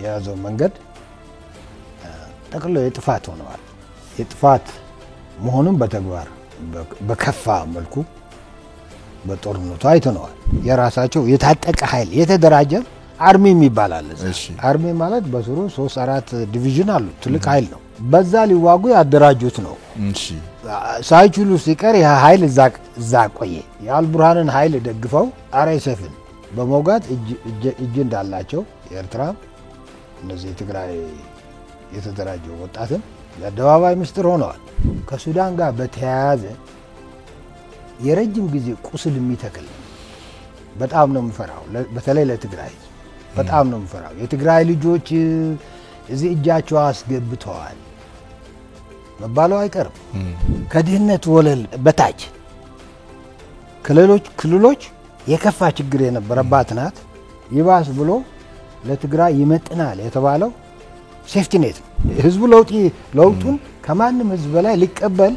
የያዘው መንገድ ጠቅሎ የጥፋት ሆነዋል። የጥፋት መሆኑን በተግባር በከፋ መልኩ በጦርነቱ አይተነዋል። የራሳቸው የታጠቀ ኃይል የተደራጀ አርሚ የሚባል አለ። አርሚ ማለት በስሩ 3-4 ዲቪዥን አሉ። ትልቅ ኃይል ነው። በዛ ሊዋጉ ያደራጁት ነው። ሳይችሉ ሲቀር ያ ኃይል እዛ ቆየ። የአልቡርሃንን ኃይል ደግፈው አርኤስኤፍን በመውጋት እጅ እንዳላቸው የኤርትራ እነዚህ ትግራይ የተደራጀው ወጣትም የአደባባይ ምስጢር ሆነዋል። ከሱዳን ጋር በተያያዘ የረጅም ጊዜ ቁስል የሚተክል በጣም ነው የምፈራው። በተለይ ለትግራይ በጣም ነው የምፈራው። የትግራይ ልጆች እዚህ እጃቸው አስገብተዋል መባሉ አይቀርም። ከድህነት ወለል በታች ክልሎች የከፋ ችግር የነበረባት ናት። ይባስ ብሎ ለትግራይ ይመጥናል የተባለው ሴፍቲ ኔት ነው። ህዝቡ ለውጡን ከማንም ህዝብ በላይ ሊቀበል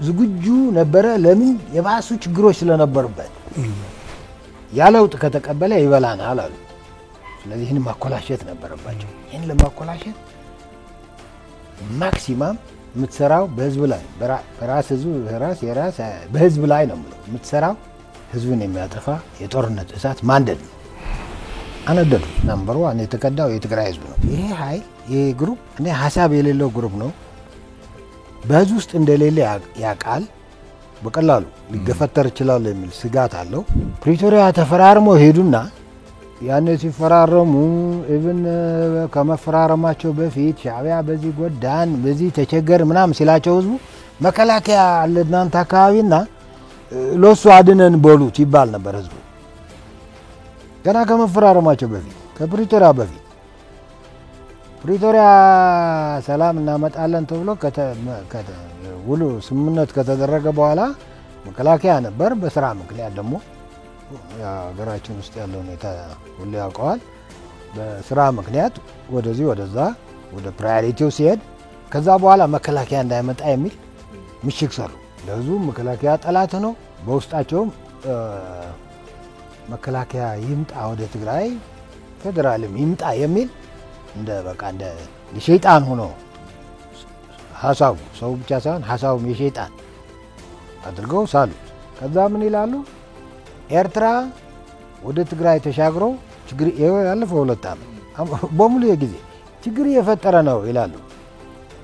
ዝግጁ ነበረ። ለምን? የባሱ ችግሮች ስለነበሩበት። ያ ለውጥ ከተቀበለ ይበላናል አሉ። ስለዚህ ይህን ማኮላሸት ነበረባቸው። ይህን ለማኮላሸት ማክሲማም የምትሰራው በህዝብ ላይ በራስ ህዝብ በህዝብ ላይ ነው የምትሰራው። ህዝብን የሚያጠፋ የጦርነት እሳት ማንደድ ነው። አነደዱ። ነምበር 1 የተቀዳው የትግራይ ህዝብ ነው። ይሄ ኃይል ይሄ ግሩፕ እኔ ሐሳብ የሌለው ግሩፕ ነው። በህዝብ ውስጥ እንደሌለ ያቃል። በቀላሉ ሊገፈተር ይችላል የሚል ስጋት አለው። ፕሪቶሪያ ተፈራርሞ ሄዱና ያኔ ሲፈራረሙ ኢቭን ከመፈራረማቸው በፊት ሻዕቢያ በዚህ ጎዳን በዚህ ተቸገር ምናምን ሲላቸው ህዝቡ መከላከያ አለ እናንተ አካባቢና ለሱ አድነን በሉት ይባል ነበር ህዝቡ። ገና ከመፈራረማቸው በፊት ከፕሪቶሪያ በፊት ፕሪቶሪያ ሰላም እናመጣለን ተብሎ ውሉ ስምምነት ከተደረገ በኋላ መከላከያ ነበር። በስራ ምክንያት ደግሞ ሀገራችን ውስጥ ያለው ሁኔታ ሁሉ ያውቀዋል። በስራ ምክንያት ወደዚህ ወደዛ ወደ ፕራዮሪቲው ሲሄድ ከዛ በኋላ መከላከያ እንዳይመጣ የሚል ምሽግ ሰሩ። ለህዝቡ መከላከያ ጠላት ነው። በውስጣቸውም መከላከያ ይምጣ ወደ ትግራይ ፌደራልም ይምጣ የሚል እንደ ሸይጣን ሆኖ ሐሳቡ ሰው ብቻ ሳይሆን ሐሳቡም የሸይጣን አድርገው ሳሉት። ከዛ ምን ይላሉ? ኤርትራ ወደ ትግራይ ተሻግሮ ችግር ያለፈው 2 ዓመት በሙሉ የጊዜ ችግር እየፈጠረ ነው ይላሉ።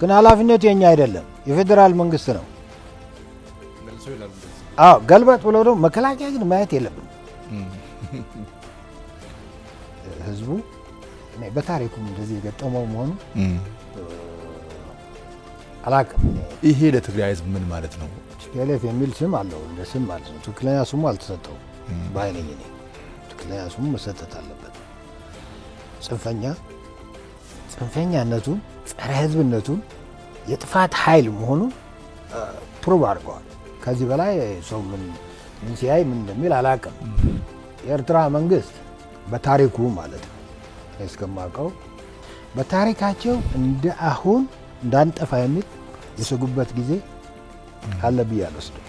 ግን ኃላፊነቱ የኛ አይደለም፣ የፌደራል መንግስት ነው። ገልበጥ ብለው ደግሞ መከላከያ ግን ማየት የለብንም። ህዝቡ በታሪኩም እንደዚህ የገጠመው መሆኑ አላውቅም። ይሄ ለትግራይ ህዝብ ምን ማለት ነው? ቲፒኤልኤፍ የሚል ስም አለው፣ እንደ ስም ማለት ነው። ትክክለኛ ስሙ አልተሰጠውም ባይነኝ እኔ። ትክክለኛ ስሙ መሰጠት አለበት። ጽንፈኛነቱን፣ ጸረ ህዝብነቱን፣ የጥፋት ኃይል መሆኑን ፕሩቭ አድርገዋል። ከዚህ በላይ ሰው ምን ሲያይ ምን እንደሚል አላውቅም። የኤርትራ መንግስት በታሪኩ ማለት ነው እስከማውቀው በታሪካቸው እንደ አሁን እንዳንጠፋ የሚል የሰጉበት ጊዜ አለ ብዬ አልወስድም።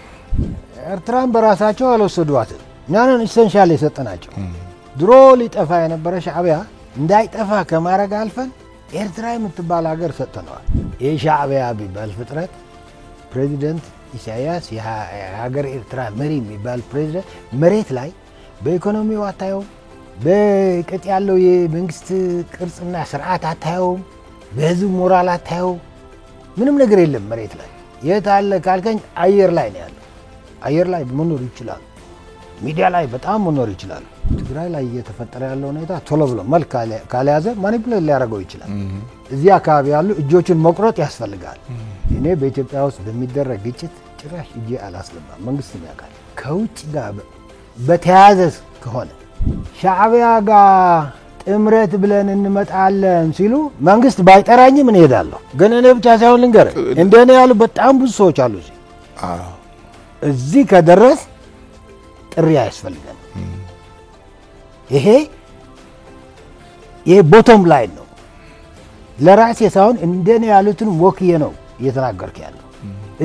ኤርትራን በራሳቸው አልወሰዷትም። እኛንን ኢሰንሻል የሰጠናቸው። ድሮ ሊጠፋ የነበረ ሻዕቢያ እንዳይጠፋ ከማድረግ አልፈን ኤርትራ የምትባል ሀገር ሰጥተነዋል። ይህ ሻዕቢያ ቢባል ፍጥረት ፕሬዚደንት ኢሳያስ የሀገር ኤርትራ መሪ የሚባል ፕሬዚደንት መሬት ላይ በኢኮኖሚው አታየውም፣ በቅጥ ያለው የመንግስት ቅርጽና ስርዓት አታየውም፣ በህዝብ ሞራል አታየውም። ምንም ነገር የለም መሬት ላይ። የት አለ ካልከኝ አየር ላይ ነው ያለው። አየር ላይ መኖር ይችላል፣ ሚዲያ ላይ በጣም መኖር ይችላል። ትግራይ ላይ እየተፈጠረ ያለው ሁኔታ ቶሎ ብሎ መልክ ካልያዘ ማኒፕሌት ሊያደርገው ይችላል። እዚህ አካባቢ ያሉ እጆችን መቁረጥ ያስፈልጋል። እኔ በኢትዮጵያ ውስጥ በሚደረግ ግጭት ጭራሽ እጄ አላስገባም። መንግስት ያውቃል። ከውጭ ጋር በተያያዘ ከሆነ ሻዕቢያ ጋር ጥምረት ብለን እንመጣለን ሲሉ መንግስት ባይጠራኝም እኔ እሄዳለሁ። ግን እኔ ብቻ ሳይሆን ልንገርህ እንደኔ ያሉ በጣም ብዙ ሰዎች አሉ። እዚህ ከደረስ ጥሪ ያስፈልጋል። ይሄ ቦቶም ላይን ነው። ለራሴ ሳይሆን እንደኔ ያሉትን ወክዬ ነው እየተናገርኩ ያለው።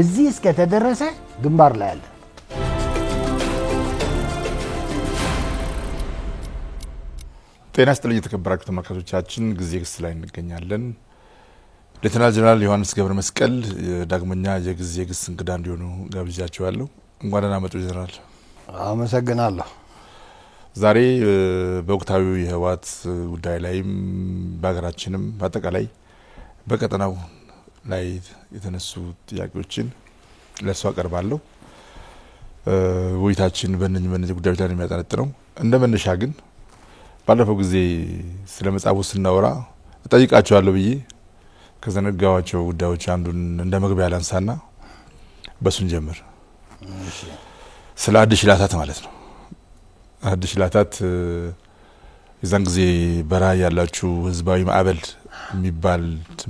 እዚህ እስከተደረሰ ግንባር ላይ አለ። ጤና ይስጥልኝ የተከበራችሁ ተመልካቾቻችን፣ ጊዜ ግስ ላይ እንገኛለን። ሌተናል ጀነራል ዮሐንስ ገብረ መስቀል ዳግመኛ የጊዜ ግስ እንግዳ እንዲሆኑ ጋብዣቸዋለሁ። እንኳን ደህና መጡ ጀነራል። አመሰግናለሁ። ዛሬ በወቅታዊ የህወሓት ጉዳይ ላይም በሀገራችንም በአጠቃላይ በቀጠናው ላይ የተነሱ ጥያቄዎችን ለእሱ አቀርባለሁ። ውይይታችን በእነዚህ ጉዳዮች ላይ የሚያጠነጥነው እንደ መነሻ ግን ባለፈው ጊዜ ስለ መጽሐፉ ስናወራ እጠይቃቸዋለሁ ብዬ ከዘነጋዋቸው ጉዳዮች አንዱን እንደ መግቢያ ላንሳና በሱን ጀምር። ስለ አዲስ ሽላታት ማለት ነው። አዲስ ሽላታት የዛን ጊዜ በራ ያላችሁ ህዝባዊ ማዕበል የሚባል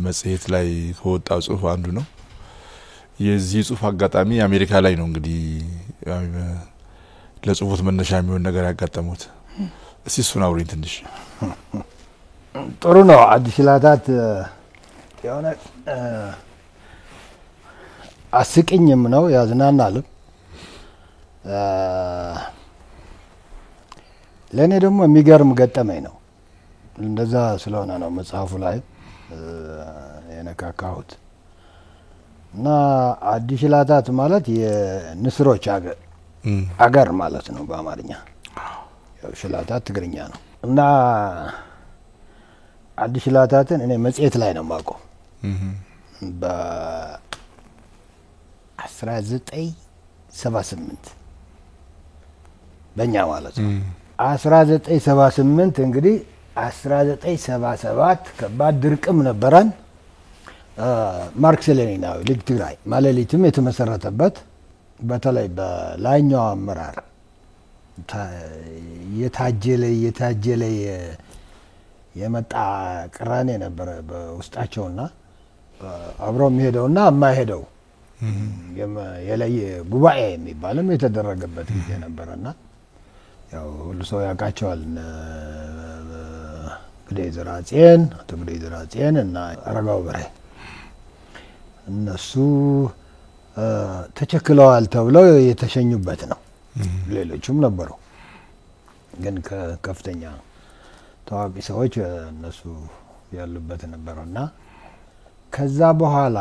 መጽሔት ላይ ከወጣው ጽሁፍ አንዱ ነው። የዚህ ጽሁፍ አጋጣሚ አሜሪካ ላይ ነው እንግዲህ ለጽሁፉት መነሻ የሚሆን ነገር ያጋጠሙት። እስቲ እሱን አውሪኝ ትንሽ። ጥሩ ነው። አዲስ ሽላታት የሆነ አስቂኝም ነው ያዝናናልም። ለእኔ ደግሞ የሚገርም ገጠመኝ ነው። እንደዛ ስለሆነ ነው መጽሐፉ ላይ የነካካሁት። እና አዲስ ሽላታት ማለት የንስሮች አገር ማለት ነው በአማርኛ። ያው ሽላታት ትግርኛ ነው። እና አዲስ ሽላታትን እኔ መጽሔት ላይ ነው የማውቀው። በ1978 በእኛ ማለት ነው። 1978 እንግዲህ 1977 ከባድ ድርቅም ነበረን። ማርክስ ሌኒናዊ ሊግ ትግራይ ማለሊትም የተመሰረተበት በተለይ በላይኛው አመራር የታጀለ የመጣ ቅራኔ ነበረ በውስጣቸውና አብሮ የሚሄደውና የማይሄደው የለየ ጉባኤ የሚባልም የተደረገበት ጊዜ ነበረና ያው ሁሉ ሰው ያውቃቸዋል። ግዴ ዘራጽዮን እና አረጋው በርሄ እነሱ ተቸክለዋል ተብለው የተሸኙበት ነው። ሌሎችም ነበሩ፣ ግን ከፍተኛ ታዋቂ ሰዎች እነሱ ያሉበት ነበርና ከዛ በኋላ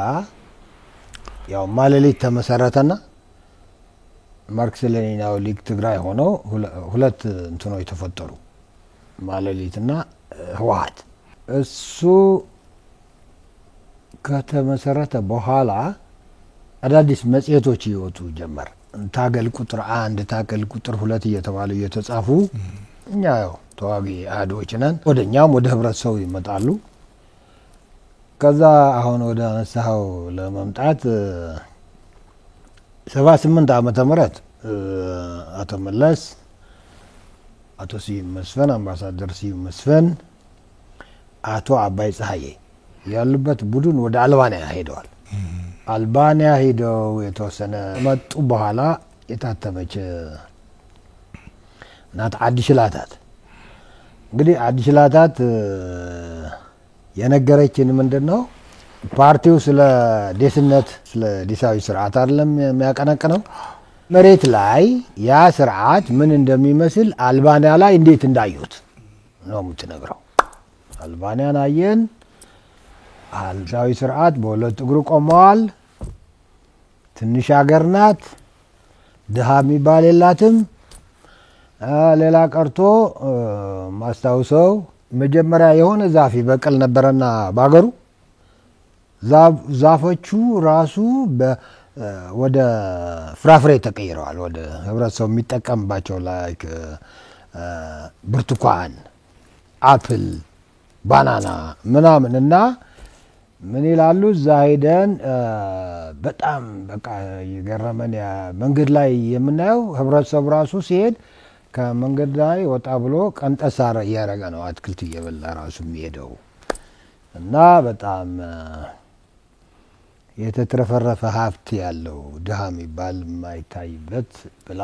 ያው ማለሊት ተመሰረተና ማርክስ ሌኒናዊ ሊግ ትግራይ ሆኖ ሁለት እንትኖች ተፈጠሩ፣ ማለሊትና ህወሓት። እሱ ከተመሰረተ በኋላ አዳዲስ መጽሔቶች ይወጡ ጀመር። ታገል ቁጥር 1 ታገል ቁጥር 2 እየተባሉ እየተጻፉ እኛ ያው ተዋጊ አድዎች ነን፣ ወደኛም ወደ ህብረተሰቡ ይመጣሉ። ከዛ አሁን ወደ አነሳው ለመምጣት 78 ዓመተ ምህረት አቶ መለስ፣ አቶ ስዩም መስፍን፣ አምባሳደር ስዩም መስፍን፣ አቶ አባይ ፀሐዬ ያሉበት ቡድን ወደ አልባንያ ሄደዋል። አልባንያ ሄደው የተወሰነ መጡ። በኋላ የታተመች ናት አዲስ ሽላታት። እንግዲህ አዲስ ሽላታት የነገረችን ምንድነው? ፓርቲው ስለ ዴስነት ስለ ዲሳዊ ስርዓት አይደለም የሚያቀነቅነው። መሬት ላይ ያ ስርዓት ምን እንደሚመስል አልባንያ ላይ እንዴት እንዳዩት ነው የምትነግረው። አልባንያን አየን፣ ዲሳዊ ስርዓት በሁለት እግሩ ቆመዋል፣ ትንሽ ሀገር ናት፣ ድሃ የሚባል የላትም። ሌላ ቀርቶ ማስታውሰው መጀመሪያ የሆነ ዛፍ ይበቅል ነበረና ባገሩ ዛፎቹ ራሱ ወደ ፍራፍሬ ተቀይረዋል። ወደ ህብረተሰቡ የሚጠቀምባቸው ላይክ ብርቱካን፣ አፕል፣ ባናና ምናምን እና ምን ይላሉ እዛ ሄደን በጣም በቃ የገረመን መንገድ ላይ የምናየው ህብረተሰቡ ራሱ ሲሄድ ከመንገድ ላይ ወጣ ብሎ ቀንጠሳር እያደረገ ነው አትክልት እየበላ ራሱ የሚሄደው እና በጣም የተትረፈረፈ ሀብት ያለው ድሃ የሚባል የማይታይበት ብላ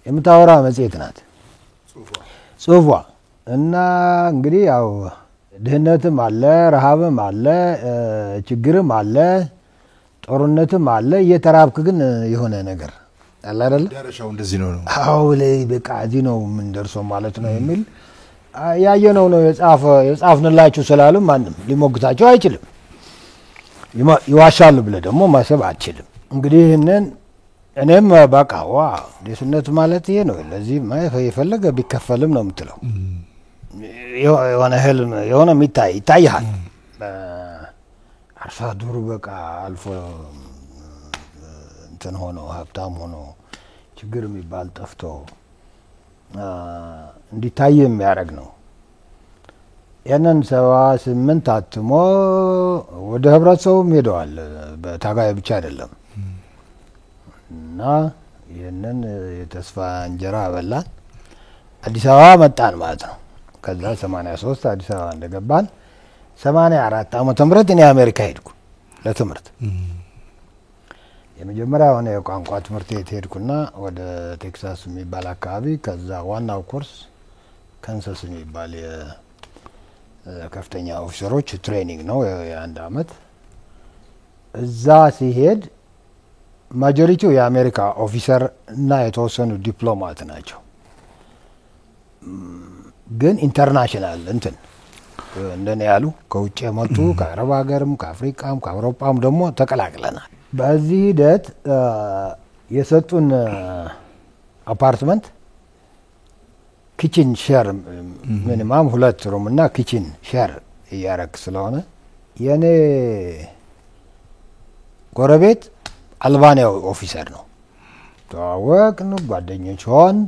የምታወራ መጽሔት ናት ጽሁፏ። እና እንግዲህ ያው ድህነትም አለ፣ ረሃብም አለ፣ ችግርም አለ፣ ጦርነትም አለ። እየተራብክ ግን የሆነ ነገር አለ አይደል? ዳርሻው እንደዚህ ነው። አው ላይ በቃ እዚህ ነው ምን ደርሶ ማለት ነው የሚል ያየነው ነው የጻፍንላችሁ ስላሉ ማንም ሊሞግታቸው አይችልም። ይዋሻሉ ብለህ ደግሞ ማሰብ አትችልም። እንግዲህ ይህንን እኔም በቃ ዴስነት ማለት ይሄ ነው፣ ለዚህ የፈለገ ቢከፈልም ነው የምትለው። የሆነ ህልም የሆነ ይታይሃል። አርሶ አደሩ በቃ አልፎ እንትን ሆኖ ሀብታም ሆኖ ችግር የሚባል ጠፍቶ እንዲታይ የሚያደርግ ነው። ያንን 78 አትሞ ወደ ህብረተሰቡም ሄደዋል። በታጋይ ብቻ አይደለም። እና ይህንን የተስፋ እንጀራ በላን። አዲስ አበባ መጣን ማለት ነው። ከዛ 83 አዲስ አበባ እንደገባን 84 ዓመተ ምህረት እኔ አሜሪካ ሄድኩ ለትምህርት። የመጀመሪያ ሆነ የቋንቋ ትምህርት ቤት ሄድኩና ወደ ቴክሳስ የሚባል አካባቢ፣ ከዛ ዋናው ኮርስ ካንሳስ የሚባል የከፍተኛ ኦፊሰሮች ትሬኒንግ ነው የአንድ አመት። እዛ ሲሄድ ማጆሪቲው የአሜሪካ ኦፊሰር እና የተወሰኑ ዲፕሎማት ናቸው። ግን ኢንተርናሽናል እንትን እንደኔ ያሉ ከውጭ የመጡ ከአረብ ሀገርም ከአፍሪካም ከአውሮፓም ደግሞ ተቀላቅለናል። በዚህ ሂደት የሰጡን አፓርትመንት ኪችን ሼር ሚኒማም 2 ሩም እና ኪችን ሼር እያረክ ስለሆነ የኔ ጎረቤት አልባንያው ኦፊሰር ነው። ተዋወቅን፣ ጓደኞች ሆን።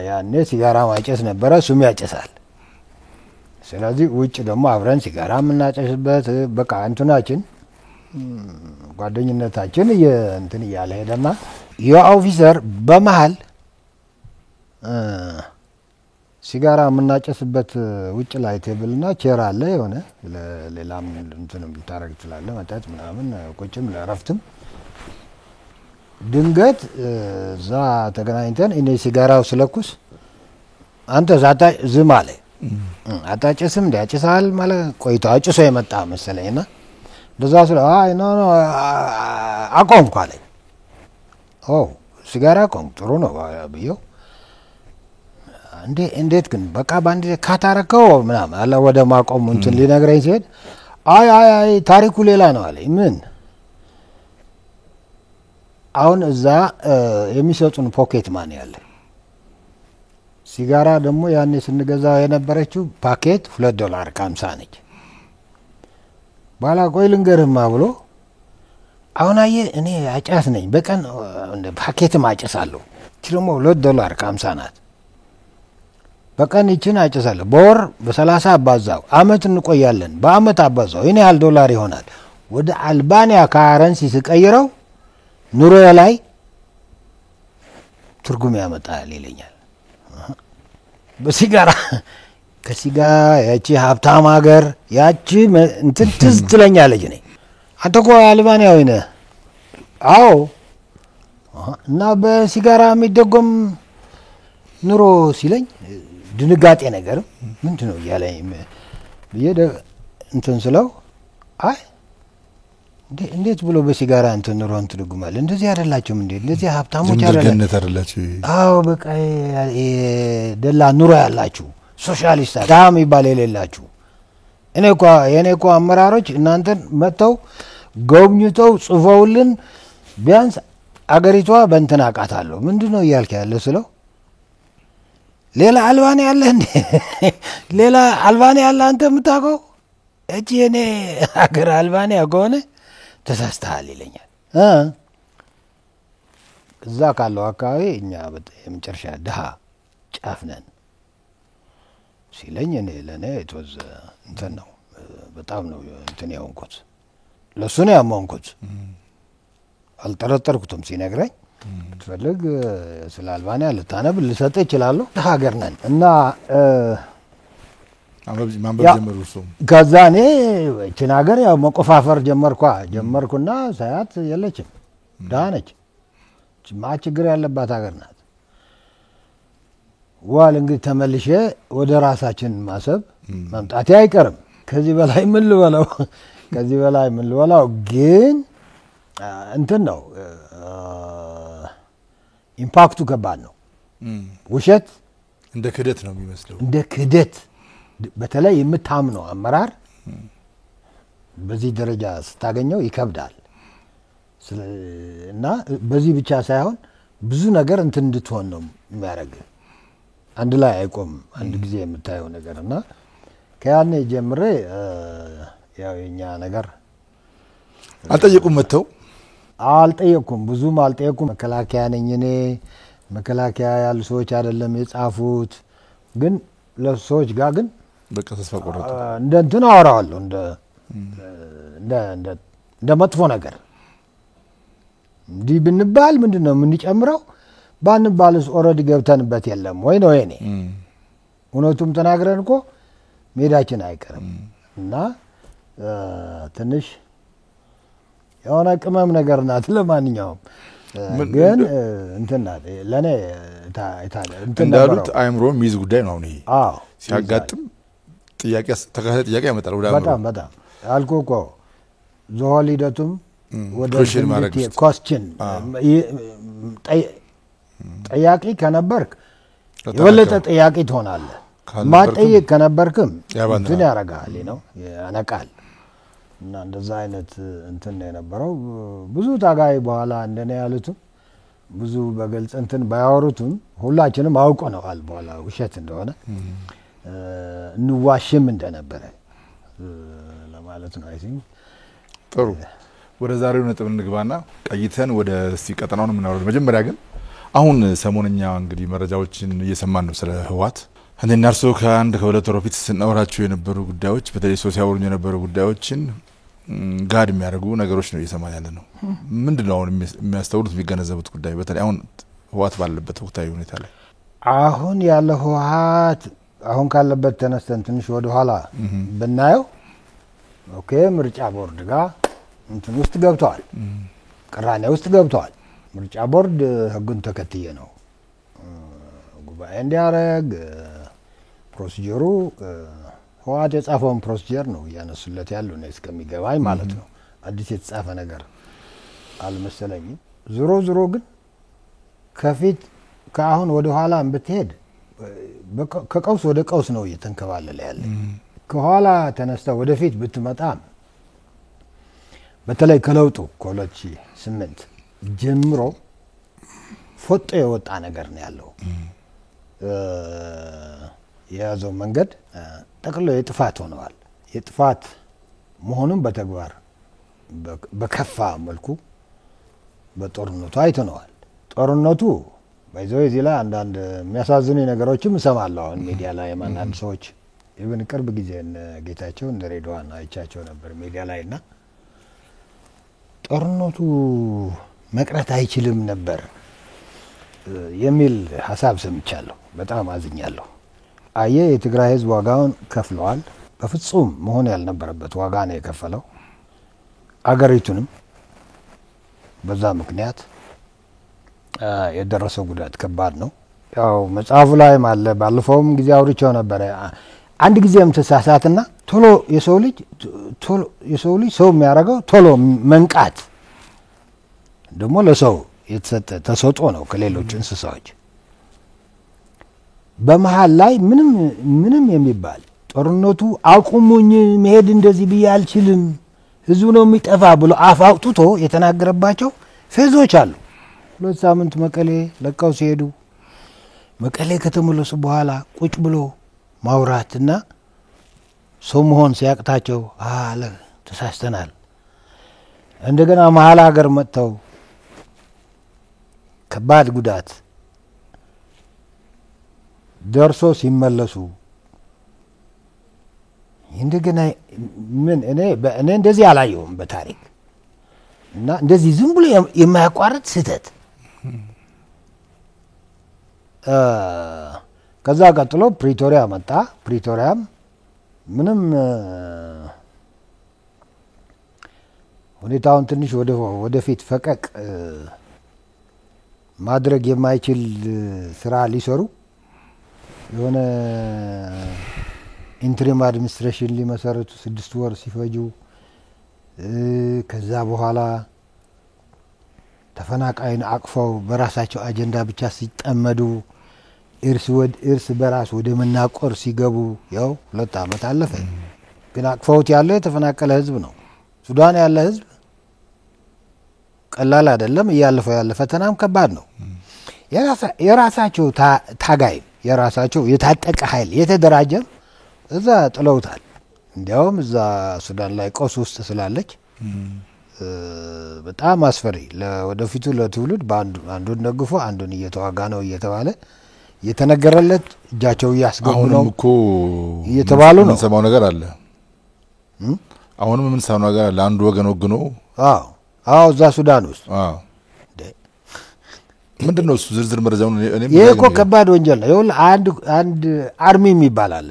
ያኔ ሲጋራ ማጨስ ነበረ፣ እሱም ያጨሳል። ስለዚህ ውጭ ደግሞ አብረን ሲጋራ የምናጨስበት በቃ እንትናችን ጓደኝነታችን እንትን እያለ ሄደና የኦፊሰር በመሀል ሲጋራ የምናጨስበት ውጭ ላይ ቴብልና ቼር አለ የሆነ ሌላም እንትንም ልታረግ ትችላለህ፣ መጠጥ ምናምን ቁጭም ለረፍትም። ድንገት እዛ ተገናኝተን እኔ ሲጋራው ስለኩስ አንተ ዛታ ዝም አለ። አታጭስም እንደ ያጭሳል ማለት ቆይቶ አጭሶ የመጣ መሰለኝና እንደዛ ስለ አይ ኖ አቆምኩ አለኝ። ሲጋራ አቆምኩ ጥሩ ነው ብዬው እንዴት ግን በቃ ባንድ ካታረከው ምናምን አለ። ወደ ማቆም እንትን ሊነግረኝ ሲሄድ አይ ታሪኩ ሌላ ነው አለኝ። ምን አሁን እዛ የሚሰጡን ፖኬት ማን ያለ ሲጋራ ደግሞ ያኔ ስንገዛው የነበረችው ፓኬት $2.50 ነች። ባላ ቆይ ልንገርህማ ብሎ አሁን አየህ እኔ አጫስ ነኝ፣ በቀን ፓኬትም አጨሳለሁ። እቺ ደግሞ $2.50 ናት። በቀን ይችን አጨሳለሁ። በወር በ30 አባዛው አመት እንቆያለን። በአመት አባዛው እኔ ያህል ዶላር ይሆናል። ወደ አልባንያ ካረንሲ ስቀይረው ኑሮ ላይ ትርጉም ያመጣል ይለኛል። በሲጋራ ከሲጋራ ያቺ ሀብታም ሀገር ያቺ እንትን ትዝ ትለኛለች። እኔ አንተ እኮ አልባንያዊ ነህ። አዎ እና በሲጋራ የሚደጎም ኑሮ ሲለኝ ድንጋጤ ነገር ምንድነው እያለኝ ብዬ እንትን ስለው አይ እንዴት ብሎ በሲጋራ እንትን ኑሮ እንትድጉማል? እንደዚህ አይደላችሁም እንዴ? እንደዚህ ሀብታሞች አይደላችሁ? አዎ በቃ ደላ ኑሮ ያላችሁ ሶሻሊስት ዳም ይባል የሌላችሁ። የኔ እኮ አመራሮች እናንተን መጥተው ጎብኝተው ጽፈውልን ቢያንስ አገሪቷ በእንትን አውቃታለሁ ምንድነው እያልክ ያለ ስለው ሌላ አልባንያ ያለ እንዴ? ሌላ አልባንያ ያለ አንተ የምታውቀው? እቺ የኔ ሀገር አልባንያ ከሆነ ተሳስተሃል ይለኛል። እዛ ካለው አካባቢ እኛ የመጨረሻ ድሃ ጫፍ ነን ሲለኝ እኔ ለእኔ የተወዘ እንትን ነው። በጣም ነው እንትን ያወንኩት፣ ለእሱ ነው ያመንኩት። አልጠረጠርኩትም ሲነግረኝ። ብትፈልግ ስለ አልባንያ ልታነብ ልሰጥህ እችላለሁ። ሀገር ነን እና ማንበብ ጀመሩ። እሱ ከዛ እኔ እችን ሀገር ያው መቆፋፈር ጀመርኩና ሳያት የለችም፣ ድሃ ነች፣ ችግር ያለባት ሀገር ናት። ዋል እንግዲህ ተመልሼ ወደ ራሳችን ማሰብ መምጣቴ አይቀርም። ከዚህ በላይ ምን ልበላው ግን እንትን ነው ኢምፓክቱ ከባድ ነው። ውሸት እንደ ክህደት ነው የሚመስለው። እንደ ክህደት በተለይ የምታምነው አመራር በዚህ ደረጃ ስታገኘው ይከብዳል። እና በዚህ ብቻ ሳይሆን ብዙ ነገር እንትን እንድትሆን ነው የሚያደርግ። አንድ ላይ አይቆም አንድ ጊዜ የምታየው ነገርና ከያኔ ጀምሬ ያው የኛ ነገር አልጠየቁም መተው አልጠየቁም ብዙም አልጠየቁም። መከላከያ ነኝ እኔ መከላከያ ያሉ ሰዎች አይደለም የጻፉት ግን ለሰዎች ጋር ግን በቃ ተስፋ ቆረጡ። እንደ እንትን አወራዋለሁ እንደ መጥፎ ነገር እንዲህ ብንባል ምንድነው የምንጨምረው ባንባልስ ኦሬዲ ገብተንበት የለም ወይ ነው የኔ እውነቱም ተናግረን እኮ ሜዳችን አይቀርም። እና ትንሽ የሆነ ቅመም ነገር ናት። ለማንኛውም ግን እንትና ለኔ ታይታለ እንትን እንዳሉት አይምሮ ሚዝ ጉዳይ ነው። ይሄ አዎ ሲያጋጥም ጥያቄ ተከታታይ ጥያቄ ያመጣል ወደ በጣም አልኮኮ ዞል ሂደቱም ወደ ኮስችን ጠያቂ ከነበርክ የወለጠ ጠያቂ ትሆናለህ። ማጠይቅ ከነበርክም እንትን ያረጋል ነው ያነቃል። እና እንደዛ አይነት እንትን ነው የነበረው። ብዙ ታጋይ በኋላ እንደኔ ያሉትም ብዙ በግልጽ እንትን ባያወሩትም ሁላችንም አውቀነዋል በኋላ ውሸት እንደሆነ እንዋሽም እንደነበረ ለማለት ነው። አይ ቲንክ ጥሩ ወደ ዛሬው ነጥብ እንግባና ቀይተን ወደ ሲቀጠናውን ምናወራው። መጀመሪያ ግን አሁን ሰሞንኛ እንግዲህ መረጃዎችን እየሰማን ነው ስለ ህዋት አንደኛ እርሶ ከአንድ ከሁለት ወር በፊት ስናወራቸው የነበሩ ጉዳዮች በተለይ ሲያወሩኝ የነበሩ ጉዳዮችን ጋድ የሚያደርጉ ነገሮች ነው እየሰማን ያለ ነው። ምንድነው አሁን የሚያስተውሉት የሚገነዘቡት ጉዳይ በተለይ አሁን ህዋት ባለበት ወቅታዊ ሁኔታ ላይ? አሁን ያለ ህዋት አሁን ካለበት ተነስተን ትንሽ ወደ ኋላ ብናየው ኦኬ ምርጫ ቦርድ ጋር እንትን ውስጥ ገብተዋል፣ ቅራኔ ውስጥ ገብተዋል። ምርጫ ቦርድ ህጉን ተከትዬ ነው ጉባኤ እንዲያረግ ፕሮሲጀሩ ህዋት የጻፈውን ፕሮሲጀር ነው ያነሱለት ያለው ነው እስከሚገባኝ ማለት ነው። አዲስ የተጻፈ ነገር አልመሰለኝም። ዞሮ ግን ከፊት ከአሁን ወደ ኋላ ብትሄድ ከቀውስ ወደ ቀውስ ነው እየተንከባለለ ያለ። ከኋላ ተነስተ ወደፊት ብትመጣ በተለይ ከለውጡ ከ2008 ጀምሮ ፎቶ የወጣ ነገር ነው ያለው። የያዘው መንገድ ጠቅሎ የጥፋት ሆነዋል። የጥፋት መሆኑን በተግባር በከፋ መልኩ በጦርነቱ አይተነዋል። ጦርነቱ ባይዘው እዚህ ላይ አንዳንድ የሚያሳዝኑ ነገሮችም እሰማለሁ አሁን ሚዲያ ላይ አንዳንድ ሰዎች ኢቭን ቅርብ ጊዜ ጌታቸው እንደ ሬድዋን አይቻቸው ነበር ሚዲያ ላይና ጦርነቱ መቅረት አይችልም ነበር የሚል ሐሳብ ሰምቻለሁ። በጣም አዝኛለሁ። አየ የትግራይ ህዝብ ዋጋውን ከፍለዋል። በፍጹም መሆን ያልነበረበት ዋጋ ነው የከፈለው። አገሪቱንም በዛ ምክንያት የደረሰው ጉዳት ከባድ ነው። ያው መጽሐፉ ላይ ማለት ባለፈውም ጊዜ አውርቼው ነበር። አንድ ጊዜም ተሳሳትና ቶሎ የሰው ልጅ ሰው የሚያደርገው ቶሎ መንቃት ደግሞ ለሰው የተሰጠ ተሰጦ ነው ከሌሎች እንስሳዎች። በመሃል ላይ ምንም የሚባል ጦርነቱ አቁሙኝ መሄድ እንደዚህ ብዬ አልችልም ህዝቡ ነው የሚጠፋ ብሎ አፍ አውጥቶ የተናገረባቸው ፌዞች አሉ። 2 ሳምንት መቀሌ ለቀው ሲሄዱ መቀሌ ከተመለሱ በኋላ ቁጭ ብሎ ማውራትና ሰው መሆን ሲያቅታቸው አለ ተሳስተናል። እንደገና መሃል ሀገር መጥተው ከባድ ጉዳት ደርሶ ሲመለሱ እንደገና ምን እኔ እንደዚህ አላየሁም በታሪክ እና እንደዚህ ዝም ብሎ የማያቋርጥ ስህተት። ከዛ ቀጥሎ ፕሪቶሪያ መጣ። ፕሪቶሪያም ምንም ሁኔታውን ትንሽ ወደፊት ፈቀቅ ማድረግ የማይችል ስራ ሊሰሩ የሆነ ኢንትሪም አድሚኒስትሬሽን ሊመሰረቱ 6 ወር ሲፈጁ ከዛ በኋላ ተፈናቃይን አቅፈው በራሳቸው አጀንዳ ብቻ ሲጠመዱ እርስ በራስ ወደ መናቆር ሲገቡ ያው 2 ዓመት አለፈ። ግን አቅፈውት ያለው የተፈናቀለ ህዝብ ነው። ሱዳን ያለ ህዝብ ቀላል አይደለም። እያለፈው ያለ ፈተናም ከባድ ነው። የራሳቸው ታጋይ የራሳቸው የታጠቀ ኃይል የተደራጀ እዛ ጥለውታል። እንዲያውም እዛ ሱዳን ላይ ቀውስ ውስጥ ስላለች በጣም አስፈሪ ለወደፊቱ ለትውልድ አንዱን ደግፎ አንዱን እየተዋጋ ነው እየተባለ የተነገረለት እጃቸው እያስገቡ ነው እኮ እየተባሉ ነው። ሰማው ነገር አለ። አሁንም ምን ሰማው ነገር አለ። አንዱ ወገን ወግኖ አዎ እዛ ሱዳን ውስጥ ምንድነው እሱ ዝርዝር መረጃውን እኔም ይሄ እኮ ከባድ ወንጀል ነው። ይኸውልህ አንድ አርሚ የሚባል አለ።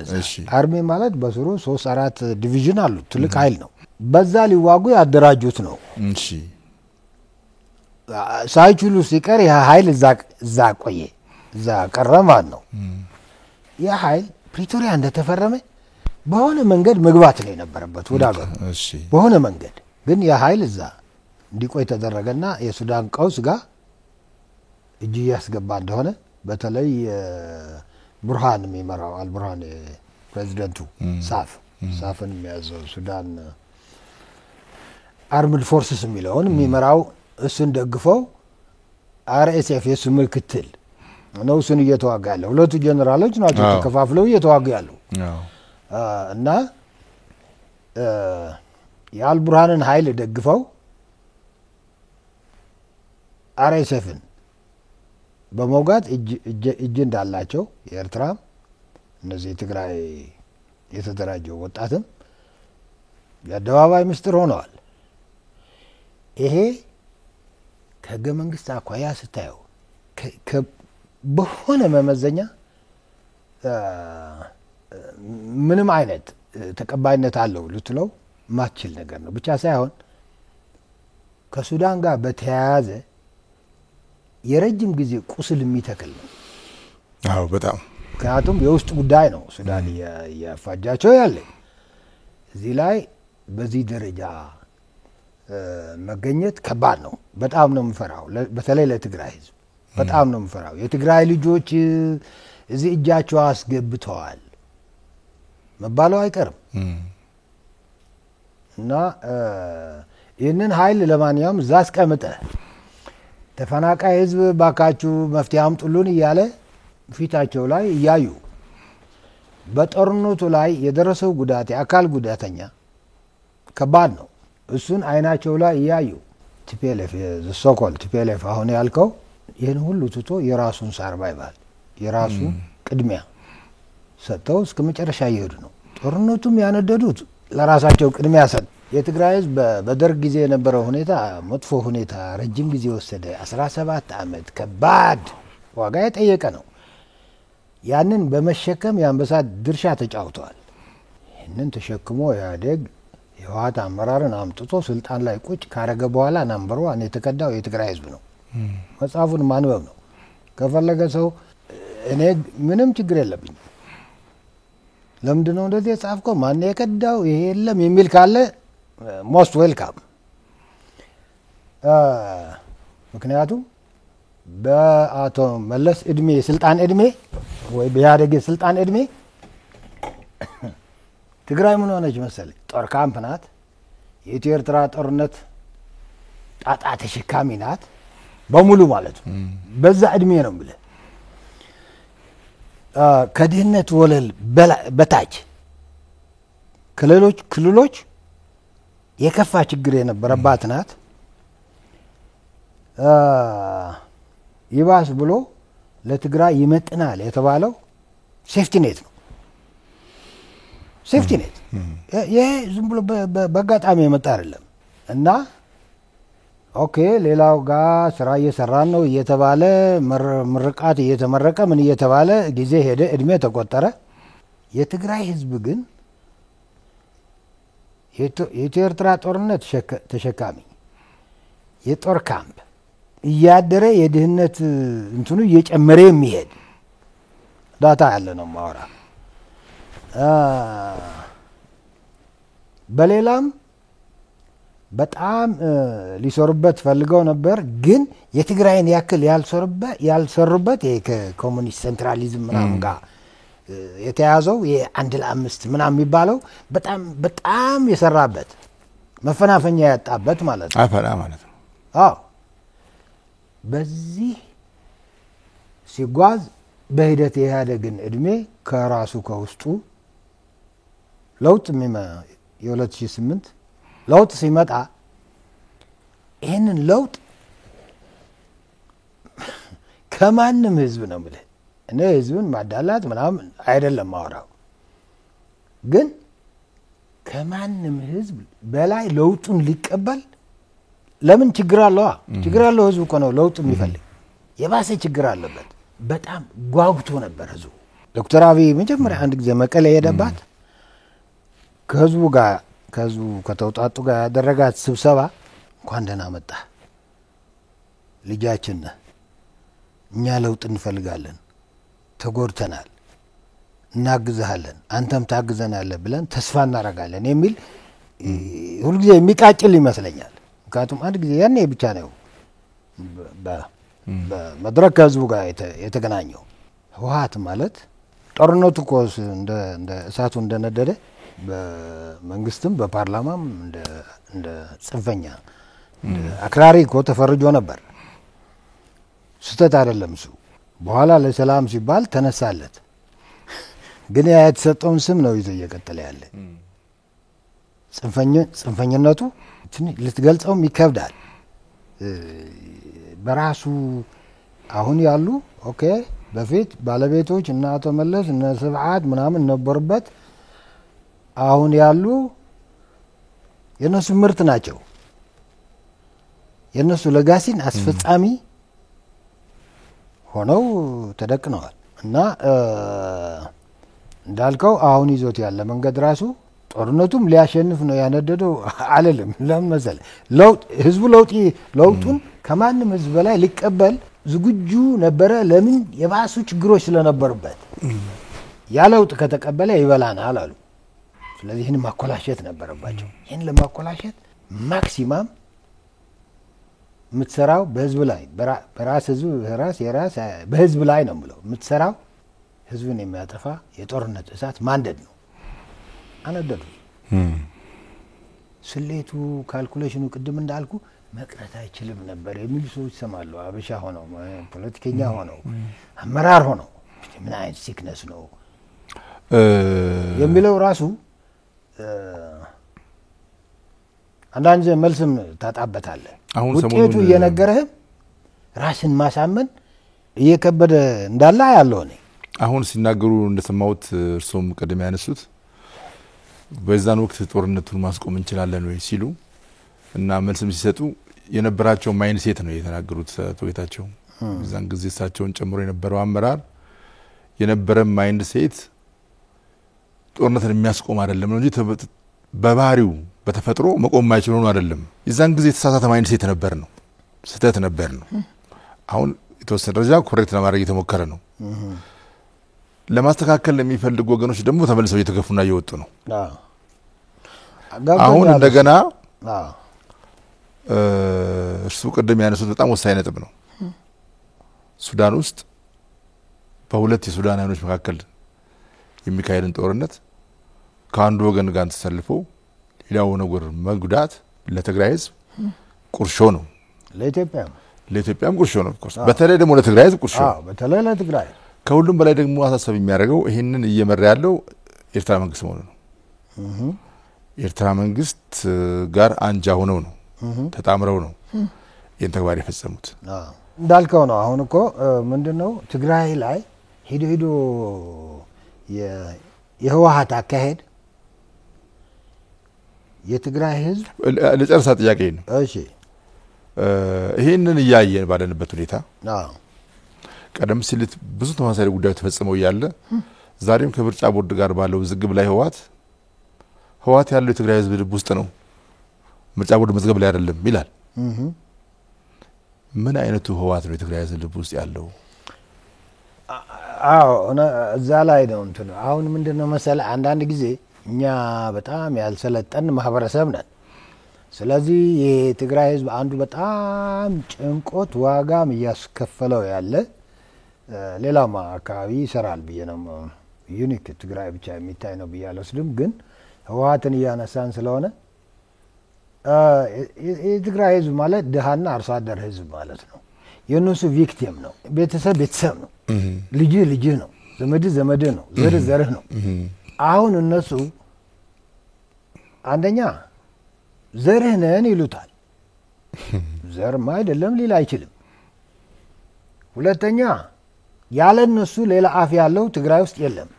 አርሚ ማለት በስሩ 3-4 ዲቪዥን አሉ። ትልቅ ኃይል ነው። በዛ ሊዋጉ ያደራጁት ነው። እሺ ሳይችሉ ሲቀር ያ ኃይል እዛ ቆየ እዛ ቀረ ማለት ነው። ያ ኃይል ፕሪቶሪያ እንደተፈረመ በሆነ መንገድ መግባት ነው የነበረበት ወደ ሀገሩ። በሆነ መንገድ ግን ያ ኃይል እዛ እንዲቆይ ተደረገና የሱዳን ቀውስ ጋር እጅ ያስገባ እንደሆነ በተለይ ቡርሃን የሚመራው አልቡርሃን ፕሬዚደንቱ ሳፍን የሚያዘው ሱዳን አርምድ ፎርስስ የሚለውን የሚመራው እሱን ደግፈው አርኤስኤፍ የሱ ምክትል ነው እሱን እየተዋጋ ያለው። ሁለቱ ጀነራሎች ናቸው ተከፋፍለው እየተዋጉ ያለው እና የአልቡርሃንን ኃይል ደግፈው አርኤስኤፍን በመውጋት እጅ እንዳላቸው የኤርትራ እነዚህ የትግራይ የተደራጀው ወጣትም የአደባባይ ምስጢር ሆነዋል። ይሄ ከህገ መንግስት አኳያ ስታየው በሆነ መመዘኛ ምንም አይነት ተቀባይነት አለው ልትለው ማትችል ነገር ነው። ብቻ ሳይሆን ከሱዳን ጋር በተያያዘ የረጅም ጊዜ ቁስል የሚተክል ነው። በጣም ምክንያቱም የውስጥ ጉዳይ ነው ሱዳን ያፋጃቸው ያለ። እዚህ ላይ በዚህ ደረጃ መገኘት ከባድ ነው። በጣም ነው የምፈራው። በተለይ ለትግራይ ህዝብ በጣም ነው የምፈራው። የትግራይ ልጆች እዚህ እጃቸው አስገብተዋል መባለው አይቀርም እና ይህንን ኃይል ለማንኛውም እዛ አስቀምጠህ ተፈናቃይ ህዝብ ባካችሁ መፍትሄ አምጡልን እያለ ፊታቸው ላይ እያዩ በጦርነቱ ላይ የደረሰው ጉዳት የአካል ጉዳተኛ ከባድ ነው። እሱን አይናቸው ላይ እያዩ ቲፒኤልኤፍ ዘሶኮል ቲፒኤልኤፍ አሁን ያልከው ይህን ሁሉ ትቶ የራሱን ሰርቫይቫል የራሱን ቅድሚያ ሰጥተው እስከ መጨረሻ እየሄዱ ነው። ጦርነቱም ያነደዱት ለራሳቸው ቅድሚያ ሰጥ የትግራይ ህዝብ በደርግ ጊዜ የነበረው ሁኔታ መጥፎ ሁኔታ ረጅም ጊዜ ወሰደ። 17 ዓመት ከባድ ዋጋ የጠየቀ ነው። ያንን በመሸከም የአንበሳ ድርሻ ተጫውተዋል። ይህንን ተሸክሞ ኢህአዴግ የህወሓት አመራርን አምጥቶ ስልጣን ላይ ቁጭ ካረገ በኋላ ናምበር 1 የተከዳው የትግራይ ህዝብ ነው። መጽሐፉን ማንበብ ነው ከፈለገ ሰው። እኔ ምንም ችግር የለብኝም። ለምንድነው እንደዚህ የጻፍከው ማን የከዳው ይሄ የለም የሚል ካለ ሞስት ዌልካም። ምክንያቱም በአቶ መለስ እድሜ ስልጣን እድሜ ወይ በኢህአዴግ ስልጣን እድሜ ትግራይ ምን ሆነች መሰለኝ? ጦር ካምፕ ናት። የኢትዮ ኤርትራ ጦርነት ጣጣ ተሸካሚ ናት በሙሉ ማለት ነው። በዛ እድሜ ነው ብለህ ከድህነት ወለል በታች ከሌሎች ክልሎች የከፋ ችግር የነበረባት ናት። ይባስ ብሎ ለትግራይ ይመጥናል የተባለው ሴፍቲ ኔት ነው። ሴፍቲ ኔት ይሄ ዝም ብሎ በአጋጣሚ የመጣ አይደለም እና ኦኬ ሌላው ጋር ስራ እየሰራን ነው እየተባለ ምርቃት እየተመረቀ ምን እየተባለ ጊዜ ሄደ፣ እድሜ ተቆጠረ። የትግራይ ህዝብ ግን የኢትዮ ኤርትራ ጦርነት ተሸካሚ የጦር ካምፕ እያደረ የድህነት እንትኑ እየጨመረ የሚሄድ ዳታ ያለ ነው ማወራ። በሌላም በጣም ሊሰሩበት ፈልገው ነበር። ግን የትግራይን ያክል ያልሰሩበት ከኮሙኒስት ሴንትራሊዝም ምናምን ጋር የተያዘው የአንድ ለአምስት ምናምን የሚባለው በጣም የሰራበት መፈናፈኛ ያጣበት ማለት ነው። አፈራ ማለት ነው። አዎ በዚህ ሲጓዝ በሂደት የኢህአዴግን እድሜ ከራሱ ከውስጡ ለውጥ የ2008 ለውጥ ሲመጣ ይህንን ለውጥ ከማንም ህዝብ ነው የምልህ እኔ ህዝብን ማዳላት ምናምን አይደለም ማወራው፣ ግን ከማንም ህዝብ በላይ ለውጡን ሊቀበል ለምን ችግር አለው? ችግር ያለው ህዝብ እኮ ነው ለውጥ የሚፈልግ። የባሰ ችግር አለበት። በጣም ጓጉቶ ነበር ህዝቡ። ዶክተር አብይ መጀመሪያ አንድ ጊዜ መቀሌ የሄደባት ከህዝቡ ከተውጣጡ ጋር ያደረጋት ስብሰባ እንኳን ደህና መጣ ልጃችን ነህ፣ እኛ ለውጥ እንፈልጋለን፣ ተጎድተናል፣ እናግዝሃለን፣ አንተም ታግዘናለህ ብለን ተስፋ እናደርጋለን የሚል ሁልጊዜ የሚቃጭል ይመስለኛል። ምክንያቱም አንድ ጊዜ ያኔ ብቻ ነው በመድረክ ከህዝቡ ጋር የተገናኘው። ህወሓት ማለት ጦርነቱ እኮ እንደ እሳቱ እንደነደደ በመንግስትም በፓርላማም እንደ ጽንፈኛ አክራሪ እኮ ተፈርጆ ነበር። ስህተት አይደለም እሱ። በኋላ ለሰላም ሲባል ተነሳለት። ግን ያ የተሰጠውን ስም ነው ይዞ እየቀጠለ ያለ። ጽንፈኝነቱ ልትገልጸውም ይከብዳል። በራሱ አሁን ያሉ ኦኬ በፊት ባለቤቶች እና አቶ መለስ እና ስብዓት ምናምን ነበሩበት። አሁን ያሉ የነሱ ምርት ናቸው። የነሱ ለጋሲን አስፈጻሚ ሆነው ተደቅነዋል። እና እንዳልከው አሁን ይዞት ያለ መንገድ ራሱ ጦርነቱም ሊያሸንፍ ነው ያነደደው አለልም። ለምን መሰለህ? ህዝቡ ለውጡን ከማንም ህዝብ በላይ ሊቀበል ዝግጁ ነበረ። ለምን? የባሱ ችግሮች ስለነበሩበት። ያ ለውጥ ከተቀበለ ይበላናል አሉ። ስለዚህ ይህን ማኮላሸት ነበረባቸው። ይህን ለማኮላሸት ማክሲማም የምትሰራው በህዝብ ላይ በህዝብ ላይ ነው ብለው የምትሰራው ህዝብን የሚያጠፋ የጦርነት እሳት ማንደድ ነው። አነደዱ። ስሌቱ ካልኩሌሽኑ ቅድም እንዳልኩ መቅረት አይችልም ነበር የሚሉ ሰዎች ሰማሉ። አበሻ ሆነው ፖለቲከኛ ሆነው አመራር ሆነው ምን አይነት ሲክነስ ነው የሚለው ራሱ አንዳንድ ጊዜ መልስም ታጣበታለህ። ውጤቱ እየነገረህም ራስን ማሳመን እየከበደ እንዳለ ያለው ነው። አሁን ሲናገሩ እንደሰማሁት እርሶም ቀደም ያነሱት በዛን ወቅት ጦርነቱን ማስቆም እንችላለን ወይ ሲሉ እና መልስም ሲሰጡ የነበራቸው ማይንድ ሴት ነው የተናገሩት። ጌታቸው በዛን ጊዜ እሳቸውን ጨምሮ የነበረው አመራር የነበረ ማይንድ ሴት ጦርነትን የሚያስቆም አይደለም ነው እንጂ በባህሪው በተፈጥሮ መቆም የማይችል ሆኖ አይደለም። የዛን ጊዜ የተሳሳተ ማይንድ ሴት ነበር ነው፣ ስህተት ነበር ነው። አሁን የተወሰነ ደረጃ ኮሬክት ለማድረግ እየተሞከረ ነው። ለማስተካከል የሚፈልጉ ወገኖች ደግሞ ተመልሰው እየተገፉና እየወጡ ነው። አሁን እንደገና እርሱ ቀደም ያነሱት በጣም ወሳኝ ነጥብ ነው። ሱዳን ውስጥ በሁለት የሱዳን ኃይሎች መካከል የሚካሄድን ጦርነት ከአንዱ ወገን ጋር ተሰልፎ ሌላው ነገር መጉዳት ለትግራይ ህዝብ ቁርሾ ነው። ለኢትዮጵያም ቁርሾ ነው። በተለይ ደግሞ ለትግራይ ህዝብ ቁርሾ ነው። በተለይ ለትግራይ ከሁሉም በላይ ደግሞ አሳሳቢ የሚያደርገው ይሄንን እየመራ ያለው ኤርትራ መንግስት መሆኑ ነው። ኤርትራ መንግስት ጋር አንጃ ሆነው ነው ተጣምረው ነው ይህን ተግባር የፈጸሙት። እንዳልከው ነው። አሁን እኮ ምንድነው ትግራይ ላይ ሄዶ የህወሓት አካሄድ የትግራይ ህዝብ ለጨርሳ ጥያቄ ነው። እሺ ይሄንን እያየን ባለንበት ሁኔታ ቀደም ሲል ብዙ ተመሳሳይ ጉዳዮች ተፈጽመው ያለ ዛሬም ከምርጫ ቦርድ ጋር ባለው ዝግብ ላይ ህወሓት ያለው የትግራይ ህዝብ ልብ ውስጥ ነው፣ ምርጫ ቦርድ መዝገብ ላይ አይደለም ይላል። ምን አይነቱ ህወሓት ነው የትግራይ ህዝብ ልብ ውስጥ ያለው? እዛ ላይ ነው እንትን። አሁን ምንድነው መሰለህ አንዳንድ ጊዜ እኛ በጣም ያልሰለጠን ማህበረሰብ ነን። ስለዚህ የትግራይ ህዝብ አንዱ በጣም ጭንቆት ዋጋም እያስከፈለው ያለ ሌላማ አካባቢ ይሰራል ብዬ ነው ዩኒክ ትግራይ ብቻ የሚታይ ነው ብዬ አልወስድም። ግን ህወሓትን እያነሳን ስለሆነ የትግራይ ህዝብ ማለት ድሃና አርሶ አደር ህዝብ ማለት ነው። የእነሱ ቪክቲም ነው። ቤተሰብ ነው፣ ልጅ ነው፣ ዘመድ ነው፣ ዘርህ ነው። አሁን እነሱ አንደኛ ዘርህ ነን ይሉታል። ዘርማ አይደለም ሊል አይችልም። ሁለተኛ ያለ እነሱ ሌላ አፍ ያለው ትግራይ ውስጥ የለም።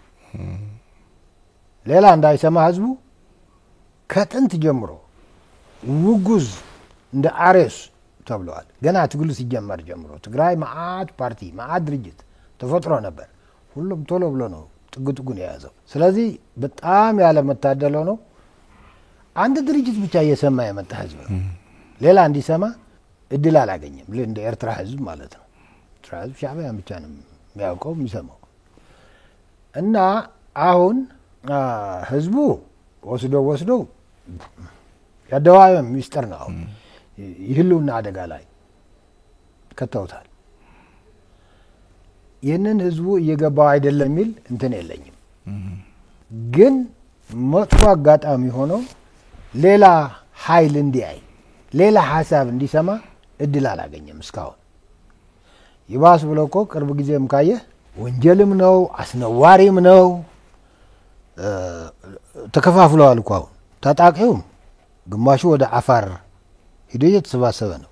ሌላ እንዳይሰማ ህዝቡ ከጥንት ጀምሮ ውጉዝ እንደ አሬስ ተብለዋል። ገና ትግሉ ሲጀመር ጀምሮ ትግራይ ማአት ፓርቲ ማአት ድርጅት ተፈጥሮ ነበር። ሁሉም ቶሎ ብሎ ነው ጥጉን የያዘው። ስለዚህ በጣም ያለ መታደለው ነው። አንድ ድርጅት ብቻ እየሰማ የመጣ ህዝብ ነው። ሌላ እንዲሰማ እድል አላገኘም። እንደ ኤርትራ ህዝብ ማለት ነው። ኤርትራ ህዝብ ሻዕቢያን ብቻ ነው የሚያውቀው የሚሰማው። እና አሁን ህዝቡ ወስዶ የአደባባይ ሚስጥር ነው። አሁን የህልውና አደጋ ላይ ከተውታል። ይህንን ህዝቡ እየገባው አይደለም የሚል እንትን የለኝም። ግን መጥፎ አጋጣሚ ሆኖ ሌላ ኃይል እንዲያይ ሌላ ሀሳብ እንዲሰማ እድል አላገኘም እስካሁን። ይባስ ብሎ እኮ ቅርብ ጊዜም ካየህ ወንጀልም ነው አስነዋሪም ነው። ተከፋፍለዋል እኮ አሁን ታጣቂውም ግማሹ ወደ አፋር ሄዶ እየተሰባሰበ ነው።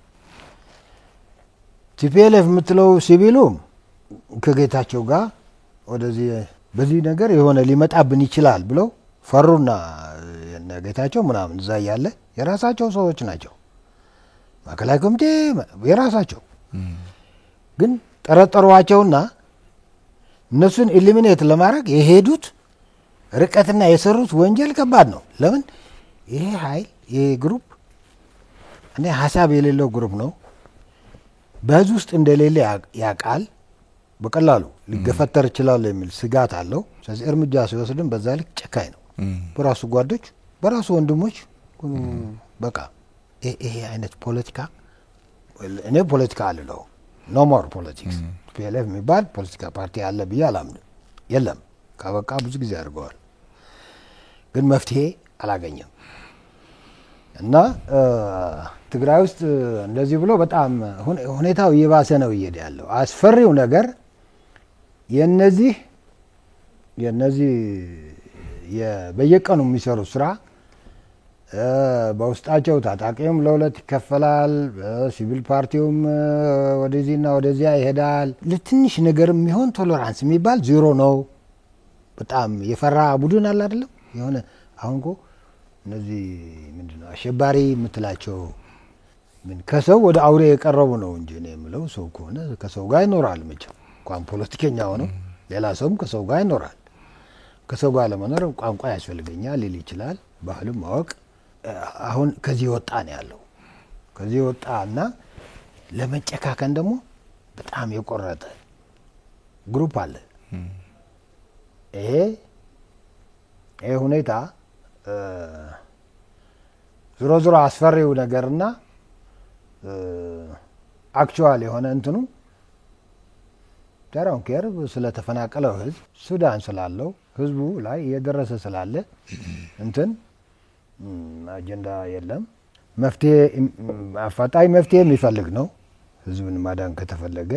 ቲፒኤልኤፍ የምትለው ሲቪሉም ከጌታቸው ጋር ወደዚህ በዚህ ነገር የሆነ ሊመጣብን ይችላል ብለው ፈሩና ጌታቸው ምናምን እዛ ያለ የራሳቸው ሰዎች ናቸው። ማዕከላዊ ኮሚቴ የራሳቸው ግን ጠረጠሯቸውና እነሱን ኢሊሚኔት ለማድረግ የሄዱት ርቀትና የሰሩት ወንጀል ከባድ ነው። ለምን ይሄ ኃይል ይሄ ግሩፕ እኔ ሀሳብ የሌለው ግሩፕ ነው። በህዝብ ውስጥ እንደሌለ ያቃል። በቀላሉ ሊገፈተር ይችላል የሚል ስጋት አለው። ስለዚህ እርምጃ ሲወስድም በዛ ልክ ጨካኝ ነው። በራሱ ጓዶች በራሱ ወንድሞች በቃ ይሄ አይነት ፖለቲካ እኔ ፖለቲካ አልለው ኖ ሞር ፖለቲክስ ፒኤልኤፍ የሚባል ፖለቲካ ፓርቲ አለ ብዬ አላምንም። የለም ካበቃ ብዙ ጊዜ አድርገዋል። ግን መፍትሄ አላገኘም። እና ትግራይ ውስጥ እንደዚህ ብሎ በጣም ሁኔታው እየባሰ ነው እየሄደ ያለው። አስፈሪው ነገር የነዚህ በየቀኑ የሚሰሩ ስራ በውስጣቸው ታጣቂውም ለሁለት ይከፈላል። ሲቪል ፓርቲውም ወደዚህና ወደዚያ ይሄዳል። ለትንሽ ነገር የሚሆን ቶለራንስ የሚባል ዜሮ ነው። በጣም የፈራ ቡድን አለ አይደለም። የሆነ አሁን እኮ እነዚህ ምንድነው አሸባሪ የምትላቸው ምን ከሰው ወደ አውሬ የቀረቡ ነው እንጂ ነው የምለው። ሰው ከሆነ ከሰው ጋር ይኖራል መቼም እንኳን ፖለቲከኛ ሆኖ ሌላ ሰውም ከሰው ጋር ይኖራል። ከሰው ጋር ለመኖር ቋንቋ ያስፈልገኛል ሊል ይችላል። ባህልም ማወቅ አሁን ከዚህ ወጣ ነው ያለው። ከዚህ ወጣና ለመጨካከን ደግሞ በጣም የቆረጠ ግሩፕ አለ። ይሄ ሁኔታ ዞሮ አስፈሪው ነገርና አክቹዋል የሆነ እንትኑ ዳራውን ከር ስለተፈናቀለው ህዝብ ሱዳን ስላለው ህዝቡ ላይ የደረሰ ስላለ እንትን አጀንዳ የለም። መፍትሄ አፋጣኝ መፍትሄ የሚፈልግ ነው። ህዝብን ማዳን ከተፈለገ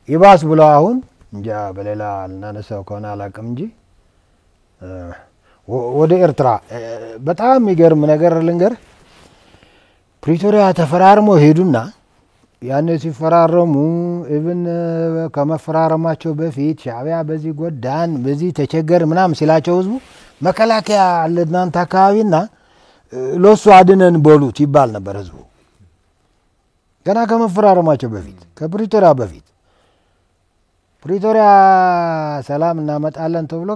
ይባስ ብሎ አሁን እንጃ በሌላ ልናነሳው ከሆነ አላውቅም እንጂ ወደ ኤርትራ በጣም የሚገርም ነገር ልንገር። ፕሪቶሪያ ተፈራርሞ ሄዱና ያኔ ሲፈራረሙ ኢቭን ከመፈራረማቸው በፊት ሻዕቢያ በዚህ ጎዳን በዚህ ተቸገር ምናምን ሲላቸው ህዝቡ መከላከያ አለ እናንተ አካባቢና ለሱ አድነን በሉት ይባል ነበር ህዝቡ። ገና ከመፈራረማቸው በፊት ከፕሪቶሪያ በፊት ፕሪቶሪያ ሰላም እናመጣለን ተብሎ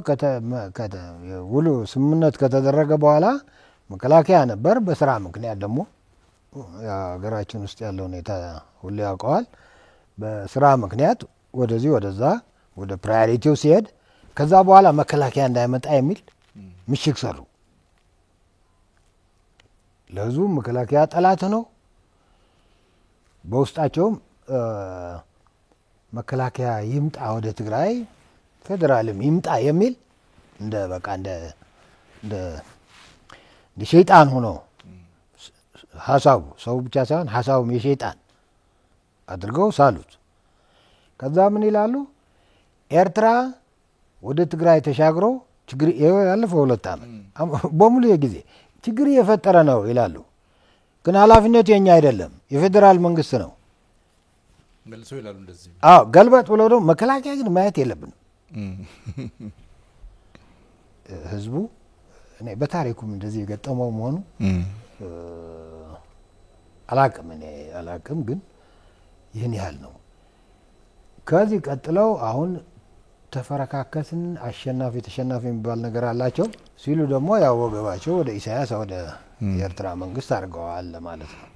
ውሉ ስምምነት ከተደረገ በኋላ መከላከያ ነበር። በስራ ምክንያት ደግሞ ሀገራችን ውስጥ ያለው ሁኔታ ሁሉ ያውቀዋል። በስራ ምክንያት ወደዚህ ወደዛ ወደ ፕራዮሪቲው ሲሄድ ከዛ በኋላ መከላከያ እንዳይመጣ የሚል ምሽግ ሰሩ። ለህዝቡ መከላከያ ጠላት ነው። በውስጣቸውም መከላከያ ይምጣ ወደ ትግራይ ፌደራልም ይምጣ የሚል እንደ በቃ እንደ ሸይጣን ሆኖ ሐሳቡ ሰው ብቻ ሳይሆን ሐሳቡም የሸይጣን አድርገው ሳሉት። ከዛ ምን ይላሉ? ኤርትራ ወደ ትግራይ ተሻግሮ ችግር ያለፈው 2 ዓመት በሙሉ የጊዜ ችግር እየፈጠረ ነው ይላሉ። ግን ኃላፊነቱ የኛ አይደለም የፌደራል መንግስት ነው መልሶ ይላሉ እንደዚህ። ገልበጥ ብሎ ደግሞ መከላከያ ግን ማየት የለብንም። ህዝቡ እኔ በታሪኩም እንደዚህ የገጠመው መሆኑ አላቅም ግን ይህን ያህል ነው። ከዚህ ቀጥለው አሁን ተፈረካከስን አሸናፊ ተሸናፊ የሚባል ነገር አላቸው ሲሉ ደግሞ ያው ወገባቸው ወደ ኢሳያስ ወደ የኤርትራ መንግስት አድርገዋል ማለት ነው።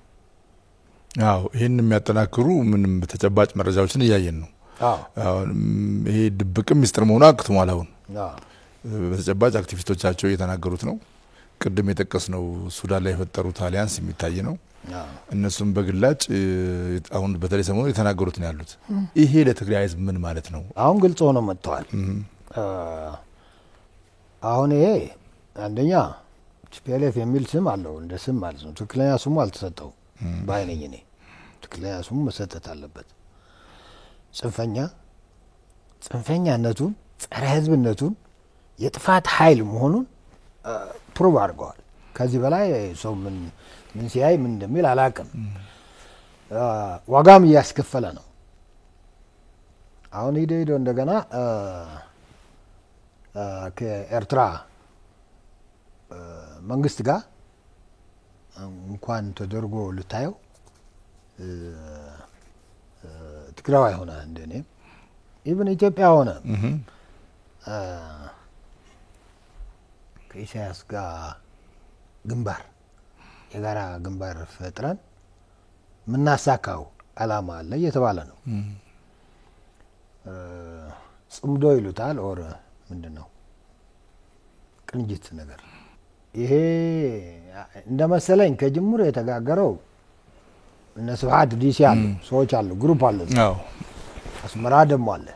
ይህን የሚያጠናክሩ ምንም ተጨባጭ መረጃዎችን እያየን ነው። ይሄ ድብቅም ሚስጥር መሆኑ አክትሟል። አሁን በተጨባጭ አክቲቪስቶቻቸው እየተናገሩት ነው። ቅድም የጠቀስነው ሱዳን ላይ የፈጠሩት አሊያንስ የሚታይ ነው። እነሱም በግላጭ አሁን በተለይ ሰሞኑን የተናገሩት ነው ያሉት። ይሄ ለትግራይ ህዝብ ምን ማለት ነው? አሁን ግልጽ ሆኖ መጥተዋል። አሁን ይሄ አንደኛ ቲፒኤልኤፍ የሚል ስም አለው እንደ ስም ማለት ነው። ትክክለኛ ስሙ አልተሰጠው ባይነኝ እኔ ትክክለኛ ስሙ መሰጠት አለበት። ጽንፈኛነቱን ጸረ ህዝብነቱን የጥፋት ኃይል መሆኑን ፕሩቭ አድርገዋል። ከዚህ በላይ ሰው ምን ሲያይ ምን እንደሚል አላቅም። ዋጋም እያስከፈለ ነው። አሁን ሄዶ እንደገና ከኤርትራ መንግስት ጋር እንኳን ተደርጎ ልታየው ትግራዋይ ሆነ እንደኔ ኢቭን ኢትዮጵያ ሆነ ከኢሳያስ ጋር ግንባር የጋራ ግንባር ፈጥረን ምናሳካው አላማ አለ እየተባለ ነው። ጽምዶ ይሉታል ኦር ምንድነው ቅንጅት ነገር ይሄ እንደመሰለኝ ከጅምሩ የተጋገረው እነ ስብሐት ዲሲ አሉ ሰዎች አሉ ግሩፕ አለ አስመራ ደግሞ አለ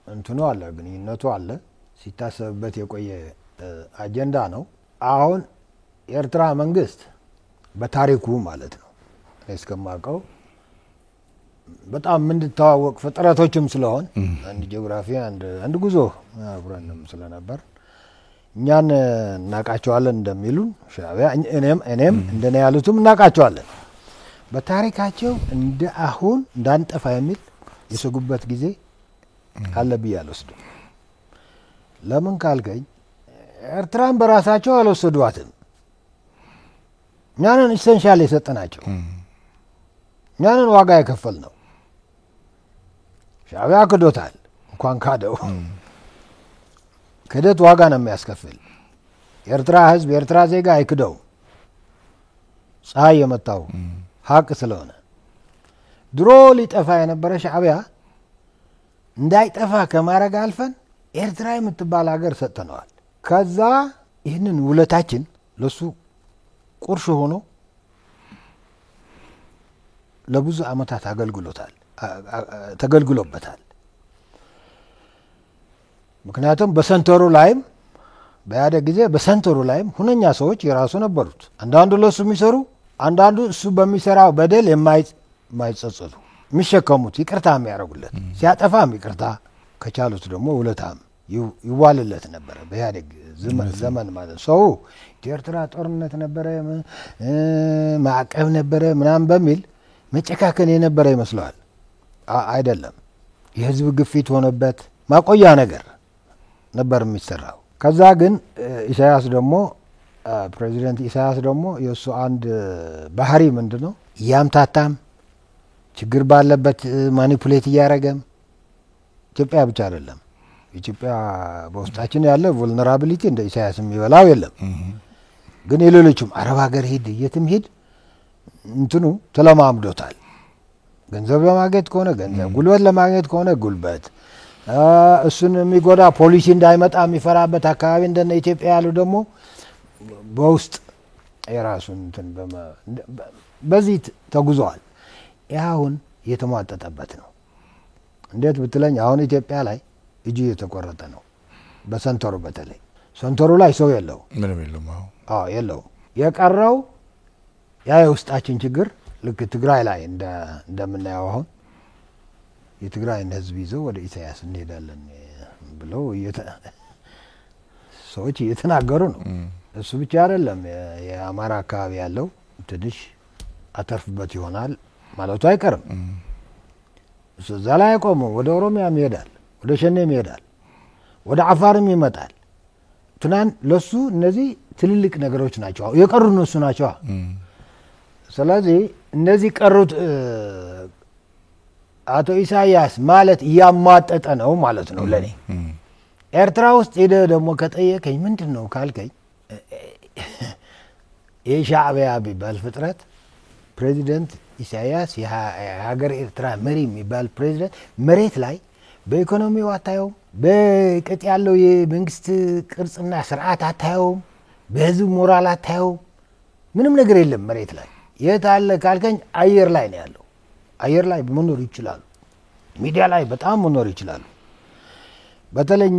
እንትኑ አለ ግንኙነቱ አለ ሲታሰብበት የቆየ አጀንዳ ነው። አሁን የኤርትራ መንግስት በታሪኩ ማለት ነው እስከማውቀው በጣም ምንድታወቅ ፍጥረቶችም ስለሆን አንድ ጂኦግራፊ አንድ ጉዞ አብረንም ስለነበር እኛን እናቃቸዋለን እንደሚሉን ሻዕቢያ እኔም እንደኔ ያሉትም እናቃቸዋለን። በታሪካቸው እንደ አሁን እንዳንጠፋ የሚል የሰጉበት ጊዜ አለ ብያለሁ። ለምን ካልከኝ ኤርትራን በራሳቸው አልወሰዷትም። እኛንን ኢሰንሻል የሰጠናቸው እኛንን ዋጋ የከፈልነው። ሻዕቢያ ክዶታል። እንኳን ካደው ክደት ዋጋ ነው የሚያስከፍል። የኤርትራ ህዝብ የኤርትራ ዜጋ አይክደው። ፀሐይ የመታው ሀቅ ስለሆነ ድሮ ሊጠፋ የነበረ ሻዕቢያ እንዳይጠፋ ከማድረግ አልፈን ኤርትራ የምትባል ሀገር ሰጥተነዋል። ከዛ ይህንን ውለታችን ለሱ ቁርሽ ሆኖ ለብዙ አመታት ተገልግሎበታል። ምክንያቱም በሰንተሩ ላይም በያደ ጊዜ በሰንተሩ ላይም ሁነኛ ሰዎች የራሱ ነበሩት። አንዳንዱ ለሱ የሚሰሩ አንዳንዱ እሱ በሚሰራው በደል የማይጸጸቱ የሚሸከሙት ይቅርታ የሚያደርጉለት ሲያጠፋም ይቅርታ ከቻሉት ደግሞ ውለታም ይዋልለት ነበረ። በያደግ ዘመን ማለት ሰው የኤርትራ ጦርነት ነበረ ማዕቀብ ነበረ ምናምን በሚል መጨካከን የነበረ ይመስለዋል። አይደለም። የህዝብ ግፊት ሆነበት ማቆያ ነገር ነበር የሚሰራው። ከዛ ግን ኢሳያስ ደግሞ ፕሬዚደንት ኢሳያስ ደግሞ የሱ አንድ ባህሪ ምንድነው? ያምታታም ችግር ባለበት ማኒፑሌት እያደረገም ኢትዮጵያ ብቻ አይደለም ኢትዮጵያ በውስጣችን ያለ ቮልነራቢሊቲ እንደ ኢሳያስ የሚበላው የለም። ግን የሌሎችም አረብ ሀገር ሄድ የትም ሄድ እንትኑ ተለማምዶታል። ገንዘብ ለማግኘት ከሆነ ገንዘብ፣ ጉልበት ለማግኘት ከሆነ ጉልበት፣ እሱን የሚጎዳ ፖሊሲ እንዳይመጣ የሚፈራበት አካባቢ እንደነ ኢትዮጵያ ያሉ ደግሞ በውስጥ የራሱን እንትን በዚህ ተጉዟል። ያሁን የተሟጠጠበት ነው። እንዴት ብትለኝ አሁን ኢትዮጵያ ላይ እጅ የተቆረጠ ነው። በሰንተሩ በተለይ ሰንተሩ ላይ ሰው የለው ምንም የለም። የለው የቀረው ያ የውስጣችን ችግር ልክ ትግራይ ላይ እንደምናየው አሁን የትግራይን ህዝብ ይዘው ወደ ኢሳያስ እንሄዳለን ብለው ሰዎች እየተናገሩ ነው። እሱ ብቻ አይደለም። የአማራ አካባቢ ያለው ትንሽ አተርፍበት ይሆናል ማለቱ አይቀርም። እሱ እዛ ላይ አይቆምም። ወደ ኦሮሚያም ይሄዳል፣ ወደ ሸኔም ይሄዳል፣ ወደ አፋርም ይመጣል። ለሱ እነዚህ ትልልቅ ነገሮች ናቸው። የቀሩ እነሱ ናቸው። ስለዚህ እነዚህ ቀሩት አቶ ኢሳያስ ማለት እያሟጠጠ ነው ማለት ነው ለኔ። ኤርትራ ውስጥ ሄደ ደግሞ ከጠየቀኝ ምንድነው ካልከኝ የሻዕቢያ ቢባል ፍጥረት ፕሬዚደንት ኢሳያስ የሀገር ኤርትራ መሪ የሚባል ፕሬዚደንት መሬት ላይ በኢኮኖሚው አታየውም፣ በቅጥ ያለው የመንግስት ቅርጽና ስርዓት አታየውም፣ በህዝብ ሞራል አታየውም። ምንም ነገር የለም መሬት ላይ። የት አለ ካልከኝ አየር ላይ ነው ያለው። አየር ላይ መኖር ይችላሉ፣ ሚዲያ ላይ በጣም መኖር ይችላሉ። በተለይ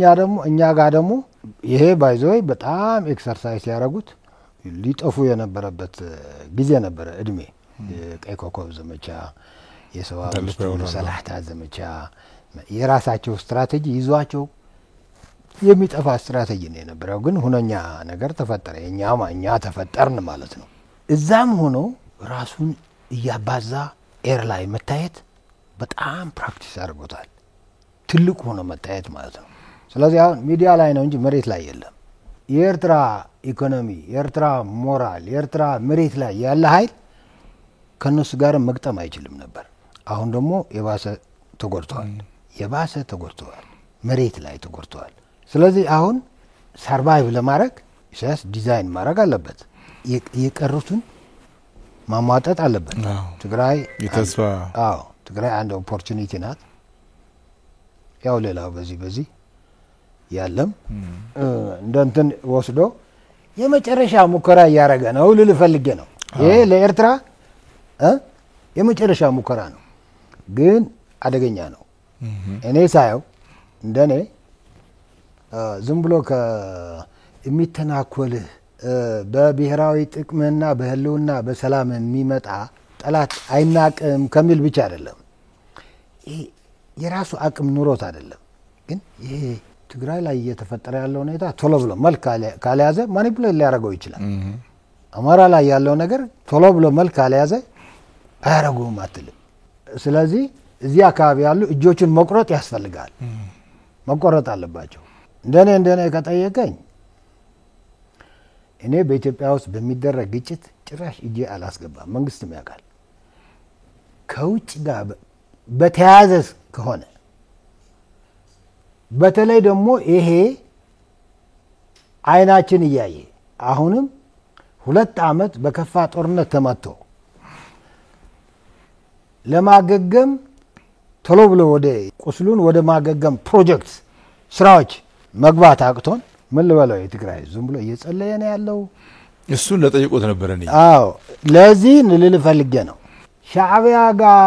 እኛ ጋር ደግሞ ይሄ ባይዘይ በጣም ኤክሰርሳይዝ ያደረጉት ሊጠፉ የነበረበት ጊዜ ነበረ። እድሜ የቀይ ኮከብ ዘመቻ፣ የሰብአዊ ሰላህታ ዘመቻ የራሳቸው ስትራቴጂ ይዟቸው የሚጠፋ ስትራቴጂ ነው የነበረው። ግን ሁነኛ ነገር ተፈጠረ። እኛ ተፈጠርን ማለት ነው። እዛም ሆኖ ራሱን እያባዛ ኤር ላይ መታየት በጣም ፕራክቲስ አድርጎታል። ትልቅ ሆኖ መታየት ማለት ነው። ስለዚህ አሁን ሚዲያ ላይ ነው እንጂ መሬት ላይ የለም። የኤርትራ ኢኮኖሚ፣ የኤርትራ ሞራል፣ የኤርትራ መሬት ላይ ያለ ኃይል ከነሱ ጋር መግጠም አይችልም ነበር። አሁን ደግሞ የባሰ ተጎድተዋል፣ መሬት ላይ ተጎድተዋል። ስለዚህ አሁን ሰርቫይቭ ለማድረግ ኢሳያስ ዲዛይን ማድረግ አለበት፣ የቀሩትን ማሟጠጥ አለበት። ትግራይ ትግራይ አንድ ኦፖርቹኒቲ ናት። ያው ሌላው በዚህ ያለም እንደንትን ወስዶ የመጨረሻ ሙከራ እያደረገ ነው ልል ፈልጌ ነው። ይሄ ለኤርትራ የመጨረሻ ሙከራ ነው፣ ግን አደገኛ ነው። እኔ ሳየው እንደኔ ዝም ብሎ የሚተናኮልህ በብሔራዊ ጥቅምና በህልውና በሰላም የሚመጣ ጠላት አይናቅም ከሚል ብቻ አይደለም። የራሱ አቅም ኑሮት አይደለም። ግን ይሄ ትግራይ ላይ እየተፈጠረ ያለው ሁኔታ ቶሎ ብሎ መልክ ካልያዘ ማኒፑሌት ሊያደርገው ይችላል። አማራ ላይ ያለው ነገር ቶሎ ብሎ መልክ ካልያዘ አያረጉም አትልም። ስለዚህ እዚህ አካባቢ ያሉ እጆችን መቁረጥ ያስፈልጋል፣ መቆረጥ አለባቸው። እንደኔ ከጠየቀኝ እኔ በኢትዮጵያ ውስጥ በሚደረግ ግጭት ጭራሽ እጄ አላስገባም። መንግስትም ያውቃል። ከውጭ ጋር በተያያዘ ከሆነ በተለይ ደግሞ ይሄ አይናችን እያየ አሁንም 2 ዓመት በከፋ ጦርነት ተመቶ ለማገገም ቶሎ ብሎ ወደ ቁስሉን ወደ ማገገም ፕሮጀክት ስራዎች መግባት አቅቶን ምን ልበለው የትግራይ ዝም ብሎ እየጸለየ ነው ያለው። እሱን ለጠይቆት ነበር እኔ። ለዚህ ልል ፈልጌ ነው። ሻዕቢያ ጋር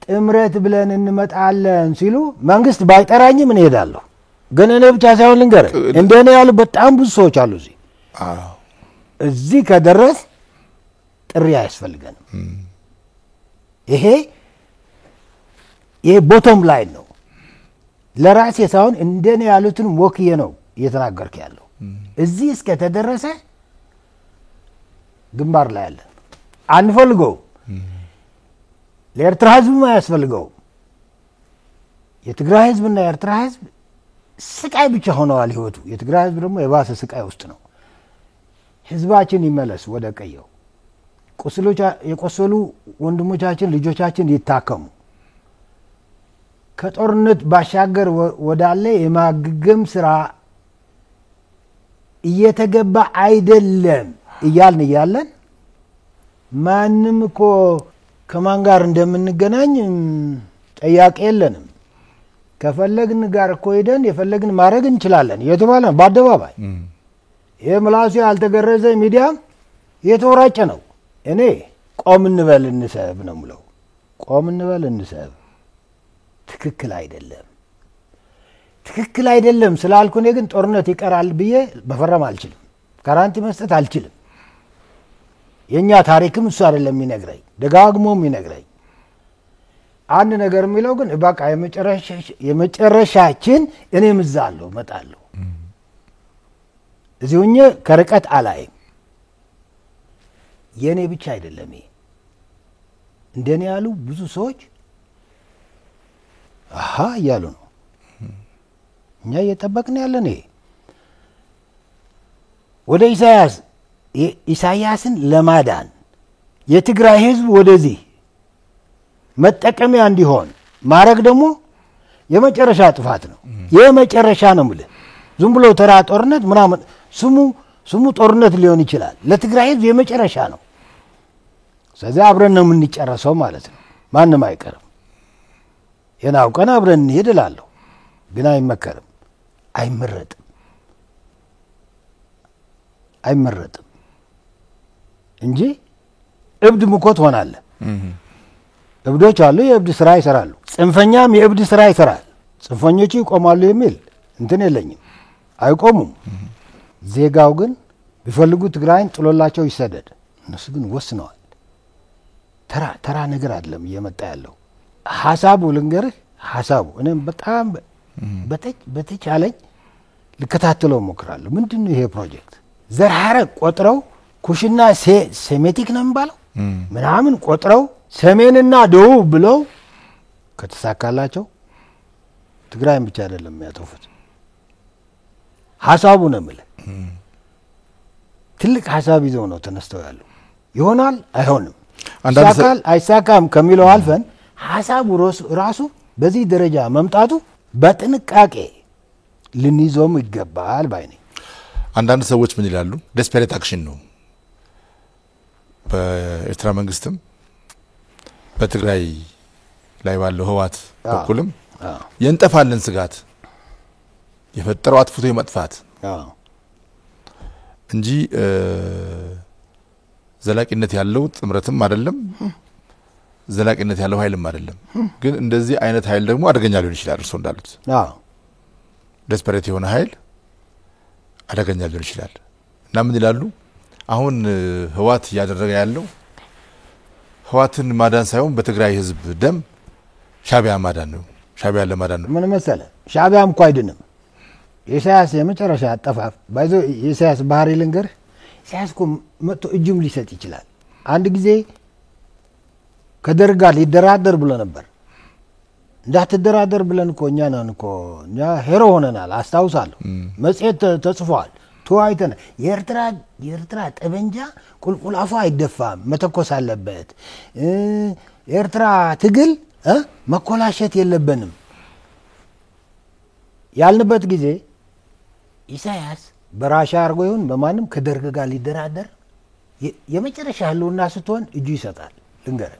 ጥምረት ብለን እንመጣለን ሲሉ መንግስት ባይጠራኝም እኔ እሄዳለሁ። ግን እኔ ብቻ ሳይሆን ልንገርህ እንደኔ ያሉ በጣም ብዙ ሰዎች አሉ እዚህ ከደረስ ጥሪ አያስፈልገንም። ይሄ ቦቶም ላይን ነው። ለራሴ ሳይሆን እንደኔ ያሉትን ወክዬ ነው እየተናገርኩ ያለው። እዚህ እስከ ተደረሰ ግንባር ላይ ያለን አንፈልገው። ለኤርትራ ህዝብ አያስፈልገው። የትግራይ ህዝብና የኤርትራ ህዝብ ስቃይ ብቻ ሆነዋል ህይወቱ። የትግራይ ህዝብ ደግሞ የባሰ ስቃይ ውስጥ ነው። ህዝባችን ይመለስ ወደ ቀየው። የቆሰሉ ወንድሞቻችን ልጆቻችን ይታከሙ። ከጦርነት ባሻገር ወዳለ የማገገም ስራ እየተገባ አይደለም እያልን ማንም እኮ ከማን ጋር እንደምንገናኝ ጠያቄ የለንም። ከፈለግን ጋር እኮ ሄደን የፈለግን ማድረግ እንችላለን የተባለ በአደባባይ የምላሱ ያልተገረዘ ሚዲያ የተወራጨ ነው። እኔ ቆም እንበል እንሰብ ነው የምለው። ቆም እንበል እንሰብ ትክክል አይደለም። ትክክል አይደለም ስላልኩ እኔ ግን ጦርነት ይቀራል ብዬ በፈረም አልችልም። ጋራንቲ መስጠት አልችልም። የኛ ታሪክም እሱ አይደለም የሚነግረኝ፣ ደጋግሞ የሚነግረኝ አንድ ነገር የሚለው ግን በቃ የመጨረሻችን እኔ ምዛለሁ መጣለሁ እዚሁኝ ከርቀት አላይም። የኔ ብቻ አይደለም ይሄ እንደኔ ያሉ ብዙ ሰዎች አሃ እያሉ ነው። እኛ እየጠበቅን ያለን ይሄ ወደ ኢሳያስን ለማዳን የትግራይ ህዝብ ወደዚህ መጠቀሚያ እንዲሆን ማድረግ ደግሞ የመጨረሻ ጥፋት ነው። የመጨረሻ ነው ማለት ዝም ብሎ ተራ ጦርነት ምናምን ስሙ ጦርነት ሊሆን ይችላል። ለትግራይ ህዝብ የመጨረሻ ነው። ስለዚህ አብረን ነው የምንጨረሰው ማለት ነው። ማንም አይቀርም። የናውቀን አብረን እንሄድ እላለሁ። ግን አይመከርም፣ አይመረጥም እንጂ እብድ ምኮት ሆናለ። እብዶች አሉ፣ የእብድ ስራ ይሰራሉ። ጽንፈኛም የእብድ ስራ ይሰራል። ጽንፈኞቹ ይቆማሉ የሚል እንትን የለኝም፣ አይቆሙም። ዜጋው ግን ቢፈልጉ ትግራይን ጥሎላቸው ይሰደድ። እነሱ ግን ወስነዋል። ተራ ነገር አይደለም እየመጣ ያለው ሐሳቡ። ልንገርህ ሐሳቡ እኔም በጣም በተቻለኝ ልከታተለው ሞክራለሁ። ምንድነው ይሄ ፕሮጀክት? ዘር ሐረግ ቆጥረው ኩሽና ሴሜቲክ ነው የሚባለው ምናምን ቆጥረው ሰሜንና ደቡብ ብለው ከተሳካላቸው ትግራይን ብቻ አይደለም የሚያጠፉት። ሐሳቡ ነው የምልህ። ትልቅ ሐሳብ ይዘው ነው ተነስተው ያለው። ይሆናል አይሆንም፣ ይሳካል አይሳካም ከሚለው አልፈን ሐሳቡ ራሱ በዚህ ደረጃ መምጣቱ በጥንቃቄ ልንይዘውም ይገባል ባይ ነኝ። አንዳንድ ሰዎች ምን ይላሉ? ዴስፐሬት አክሽን ነው በኤርትራ መንግስትም በትግራይ ላይ ባለው ህዋት በኩልም የንጠፋለን ስጋት የፈጠረው አጥፍቶ የመጥፋት እንጂ ዘላቂነት ያለው ጥምረትም አይደለም፣ ዘላቂነት ያለው ኃይልም አይደለም። ግን እንደዚህ አይነት ኃይል ደግሞ አደገኛ ሊሆን ይችላል። እርሶ እንዳሉት ዴስፐሬት የሆነ ኃይል አደገኛ ሊሆን ይችላል። እና ምን ይላሉ? አሁን ህዋት እያደረገ ያለው ህዋትን ማዳን ሳይሆን በትግራይ ህዝብ ደም ሻቢያ ማዳን ነው። ሻቢያ ለማዳን ነው። ምን መሰለ? ሻቢያም እኮ አይድንም። የኢሳያስ የመጨረሻ አጠፋፍ ባይዞ የኢሳያስ ባህሪ ልንገርህ። ኢሳያስ እኮ መጥቶ እጁም ሊሰጥ ይችላል። አንድ ጊዜ ከደርግ ጋር ሊደራደር ብሎ ነበር። እንዳትደራደር ብለን እኮ እኛ ነን እኮ እኛ ሄሮ ሆነናል። አስታውሳለሁ። መጽሔት ተጽፏል። ተዋይተን የኤርትራ ጠበንጃ ቁልቁላፉ አይደፋም፣ መተኮስ አለበት። የኤርትራ ትግል መኮላሸት የለብንም ያልንበት ጊዜ ኢሳያስ በራሻ አርጎ ይሁን በማንም ከደርግ ጋር ሊደራደር የመጨረሻ ህልውና ስትሆን እጁ ይሰጣል። ልንገርህ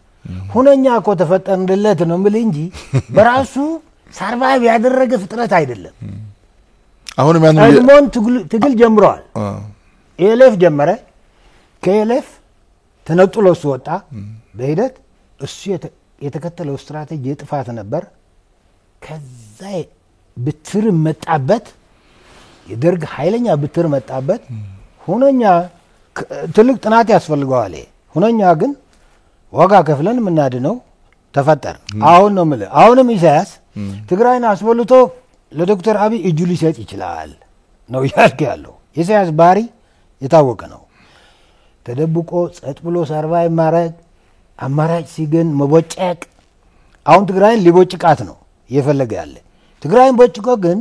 ሁነኛ እኮ ተፈጠንለት ነው የምልህ እንጂ በራሱ ሰርቫይቭ ያደረገ ፍጥረት አይደለም። አሁንም ያን ቀድሞን ትግል ጀምሯል። ኤልኤፍ ጀመረ። ከኤልኤፍ ተነጥሎ ወጣ። በሂደት እሱ የተከተለው ስትራቴጂ የጥፋት ነበር። ከዛ ብትር መጣበት፣ የደርግ ኃይለኛ ብትር መጣበት። ሁነኛ ትልቅ ጥናት ያስፈልገዋል። ሁነኛ ግን ዋጋ ከፍለን የምናድነው ተፈጠረ። አሁን ነው የምልህ። አሁንም ኢሳያስ ትግራይን አስበልቶ ለዶክተር አብይ እጁ ሊሰጥ ይችላል ነው ያልክ ያለው። የኢሳያስ ባህሪ የታወቀ ነው። ተደብቆ ጸጥ ብሎ ሰርቫይቭ ማድረግ፣ አማራጭ ሲገኝ መቦጨቅ። አሁን ትግራይን ሊቦጭቃት ነው እየፈለገ ያለ። ትግራይን ቦጭቆ ግን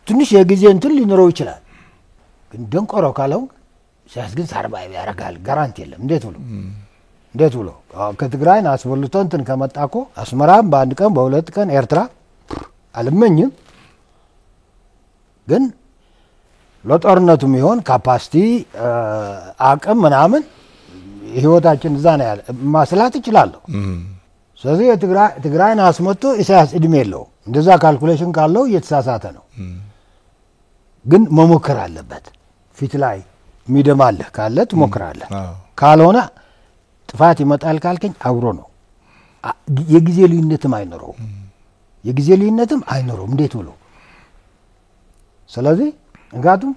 ትንሽ የጊዜ እንትን ሊኖረው ይችላል። ግን ደንቆሮ ካለው ኢሳያስ ግን ሰርቫይቭ ያደርጋል። ጋራንቲ የለም። እንዴት ብሎ ከትግራይን አስበልቶ እንትን ከመጣ እኮ አስመራም በአንድ ቀን በሁለት ቀን ኤርትራ አልመኝም። ግን ለጦርነቱም ይሆን ካፓሲቲ አቅም ምናምን ህይወታችን እዛ ነው ያለ ማስላት ይችላል። ስለዚህ ትግራይን አስመጥቶ ኢሳያስ እድሜ የለው። እንደዛ ካልኩሌሽን ካለው እየተሳሳተ ነው። ግን መሞከር አለበት። ፊት ላይ የሚደማልህ ካለ ትሞክራለህ። ካልሆነ ጥፋት ይመጣል ካልከኝ አብሮ ነው። የጊዜ ልዩነትም አይኖረውም እንዴት ብሎ ስለዚህ እንጋቱም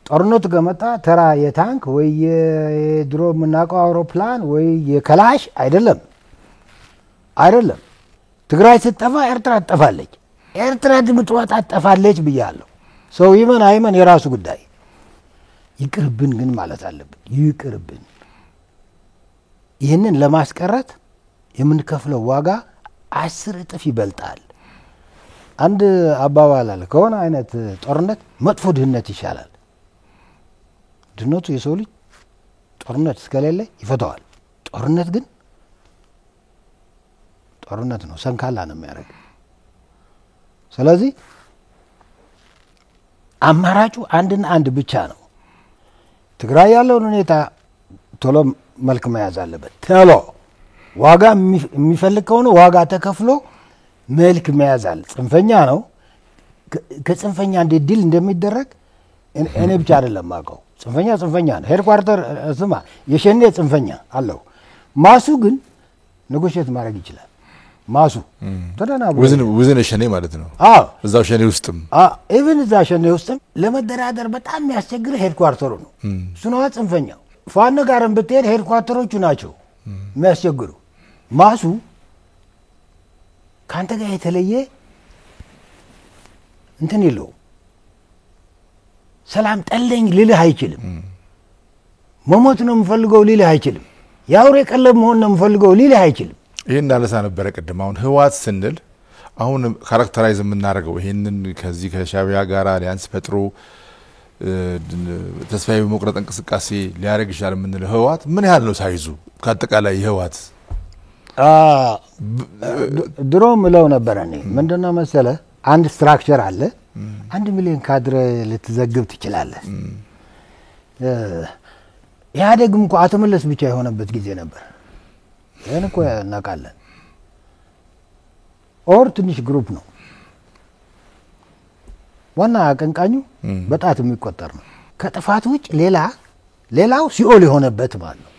ጦርነቱ ከመጣ ተራ የታንክ ወይ የድሮ የምናውቀው አውሮፕላን ወይ የከላሽ አይደለም። ትግራይ ስትጠፋ ኤርትራ ትጠፋለች። ኤርትራ ድምጥዋት አጠፋለች ብያለሁ። ሰው ይመን አይመን የራሱ ጉዳይ። ይቅርብን ግን ማለት አለብን። ይቅርብን። ይህንን ለማስቀረት የምንከፍለው ዋጋ 10 እጥፍ ይበልጣል። አንድ አባባል አለ። ከሆነ አይነት ጦርነት መጥፎ ድህነት ይሻላል። ድህነቱ የሰው ልጅ ጦርነት እስከሌለ ይፈታዋል። ጦርነት ግን ጦርነት ነው፣ ሰንካላ ነው የሚያደርግ። ስለዚህ አማራጩ አንድና አንድ ብቻ ነው። ትግራይ ያለውን ሁኔታ ቶሎ መልክ መያዝ አለበት። ቶሎ ዋጋ የሚፈልግ ከሆነ ዋጋ ተከፍሎ መልክ መያዝ አለ። ጽንፈኛ ነው። ከጽንፈኛ እንዴት ዲል እንደሚደረግ እኔ ብቻ አይደለም ማውቀው። ጽንፈኛ ነው። ሄድኳርተር ስማ የሸኔ ጽንፈኛ አለው። ማሱ ግን ኔጎሽየት ማድረግ ይችላል። ማሱ ተደናቡ ወዝን ሸኔ ማለት ነው። እዛው ሸኔ ውስጥም ኢቭን እዛ ሸኔ ውስጥም ለመደራደር በጣም የሚያስቸግር ሄድኳርተሩ ነው። እሱ ነው ጽንፈኛው። ፋኖ ጋርም ብትሄድ ሄድኳርተሮቹ ናቸው የሚያስቸግሩ። ማሱ ካንተ ጋር የተለየ እንትን ይለው ሰላም ጠለኝ ሊልህ አይችልም። መሞት ነው የምፈልገው ሊልህ አይችልም። ያውሬ ቀለብ መሆን ነው የምፈልገው ሊልህ አይችልም። ይሄን እንዳለሳ ነበረ ቅድም። አሁን ህዋት ስንል አሁን ካራክተራይዝ የምናደርገው ይሄንን ከዚህ ከሻቢያ ጋር አሊያንስ ፈጥሮ ተስፋዬ በመቁረጥ እንቅስቃሴ ሊያደርግ ይችላል የምንለው ህዋት ምን ያህል ነው ሳይዙ? ከአጠቃላይ ህዋት ድሮ ምለው ነበር እኔ ምንድነው መሰለ አንድ ስትራክቸር አለ። 1 ሚሊዮን ካድሬ ልትዘግብ ትችላለህ። ኢህአዴግም እንኳን አተመለስ ብቻ የሆነበት ጊዜ ነበር። ይሄን እኮ እናውቃለን። ኦር ትንሽ ግሩፕ ነው ዋና አቀንቃኙ በጣት የሚቆጠር ነው። ከጥፋት ውጭ ሌላው ሲኦል የሆነበት ማለት ነው።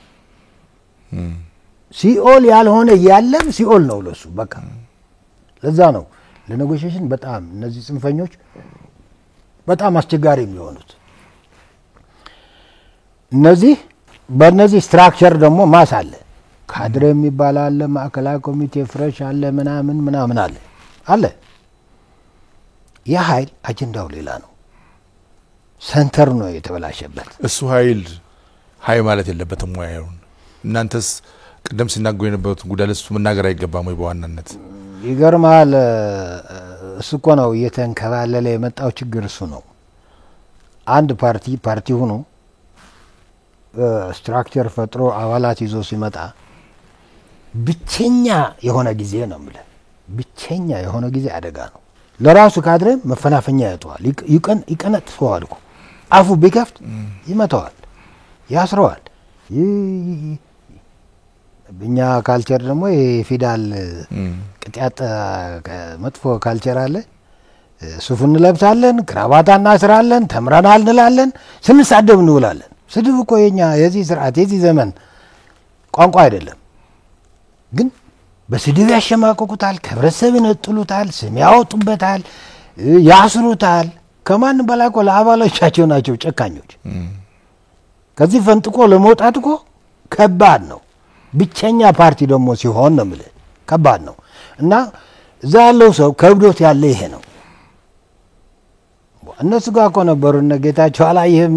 ሲኦል ያልሆነ ያለም ሲኦል ነው ለሱ በቃ። ለዛ ነው ለኔጎሽዬሽን በጣም እነዚህ ጽንፈኞች በጣም አስቸጋሪ የሚሆኑት። እነዚህ በእነዚህ ስትራክቸር ደግሞ ማስ አለ። ካድሬ የሚባል አለ፣ ማዕከላዊ ኮሚቴ ፍሬሽ አለ፣ ምናምን አለ። የኃይል አጀንዳው ሌላ ነው። ሰንተር ነው የተበላሸበት። እሱ ኃይል ማለት የለበትም ወያዩን። እናንተስ ቀደም ሲናገሩ የነበሩት ጉዳይ ለሱ መናገር አይገባም ወይ? በዋናነት ይገርማል። እሱ እኮ ነው እየተንከባለለ የመጣው ችግር እሱ ነው። አንድ ፓርቲ ሆኖ ስትራክቸር ፈጥሮ አባላት ይዞ ሲመጣ ብቸኛ የሆነ ጊዜ ነው ማለት ብቸኛ የሆነ ጊዜ አደጋ ነው። ለራሱ ካድሬ መፈናፈኛ ያጠዋል፣ ይቀነጥፈዋል እኮ አፉ ቢከፍት ይመታዋል፣ ያስረዋል። በእኛ ካልቸር ደግሞ የፊዳል ቅጥያት መጥፎ ካልቸር አለ። ሱፍ እንለብሳለን፣ ክራባታ እናስራለን፣ ተምረናል እንላለን፣ ስንሳደብ እንውላለን። ስድብ እኮ የኛ የዚህ ስርዓት የዚህ ዘመን ቋንቋ አይደለም። ግን በስድብ ያሸማቀቁታል፣ ከህብረተሰብ ይነጥሉታል፣ ስም ያወጡበታል፣ ያስሩታል። ከማን በላይ እኮ ለአባሎቻቸው ናቸው ጨካኞች። ከዚህ ፈንጥቆ ለመውጣት እኮ ከባድ ነው። ብቸኛ ፓርቲ ደግሞ ሲሆን ነው ማለት ከባድ ነው። እና እዛ ያለው ሰው ከብዶት ያለ ይሄ ነው። እነሱ ጋር እኮ ነበሩ እነ ጌታቸው አላየህም?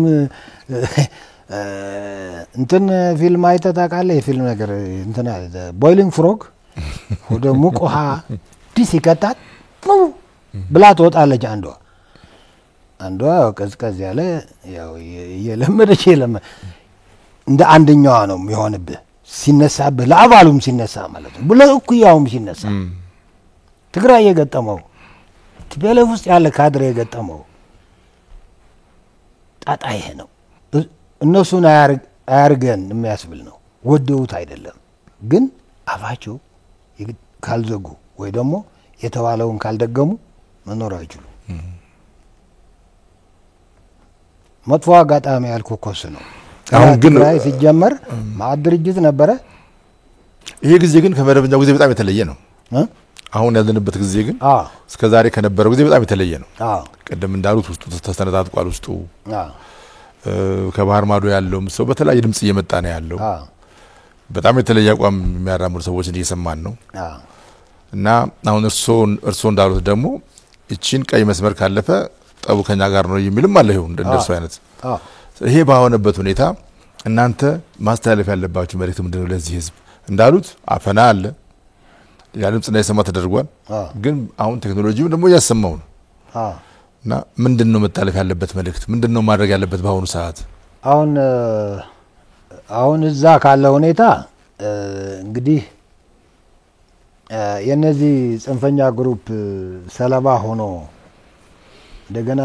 እንትን ፊልም አይተህ ታውቃለህ? የፊልም ነገር እንትን ቦይሊንግ ፍሮግ ወደ ሙቅ ውሃ ዲስ ይከታት ብላ ትወጣለች። አንዷ ቀዝቀዝ ያለ ያው የለመደች እንደ አንደኛዋ ነው የሚሆንብህ ሲነሳብህ፣ ለአባሉም ሲነሳ ማለት ነው፣ ለእኩያውም ሲነሳ። ትግራይ የገጠመው ቲፒኤልኤፍ ውስጥ ያለ ካድሬ የገጠመው ጣጣ ይሄ ነው። እነሱን አያርገን የሚያስብል ነው። ወደውት አይደለም፣ ግን አፋቸው ካልዘጉ ወይ ደግሞ የተባለውን ካልደገሙ መኖር አይችሉም። መጥፎ አጋጣሚ ያልኩ ኮስ ነው። አሁን ግን ሲጀመር ማዕድ ድርጅት ነበረ። ይሄ ጊዜ ግን ከመደበኛው ጊዜ በጣም የተለየ ነው። አሁን ያለንበት ጊዜ ግን እስከዛሬ ከነበረው ጊዜ በጣም የተለየ ነው። ቀደም እንዳሉት ውስጡ ተስተነጣጥቋል። ውስጡ ከባህር ማዶ ያለው ሰው በተለያየ ድምጽ እየመጣ ነው ያለው። በጣም የተለየ አቋም የሚያራምዱ ሰዎችን እየሰማን ነው። እና አሁን እርሶ እንዳሉት ደግሞ እቺን ቀይ መስመር ካለፈ ጠቡ ከኛ ጋር ነው የሚልም አለ። ይሁን እንደርሱ አይነት ይሄ ባሆነበት ሁኔታ እናንተ ማስተላለፍ ያለባችሁ መልእክት ምንድነው ለዚህ ህዝብ? እንዳሉት አፈና አለ፣ ያ ድምጽ እንዳይሰማ ተደርጓል። ግን አሁን ቴክኖሎጂው ደግሞ እያሰማው ነው። እና ምንድነው መታለፍ ያለበት መልእክት? ምንድነው ማድረግ ያለበት በአሁኑ ሰዓት? አሁን እዛ ካለ ሁኔታ እንግዲህ የነዚህ ጽንፈኛ ግሩፕ ሰለባ ሆኖ እንደገና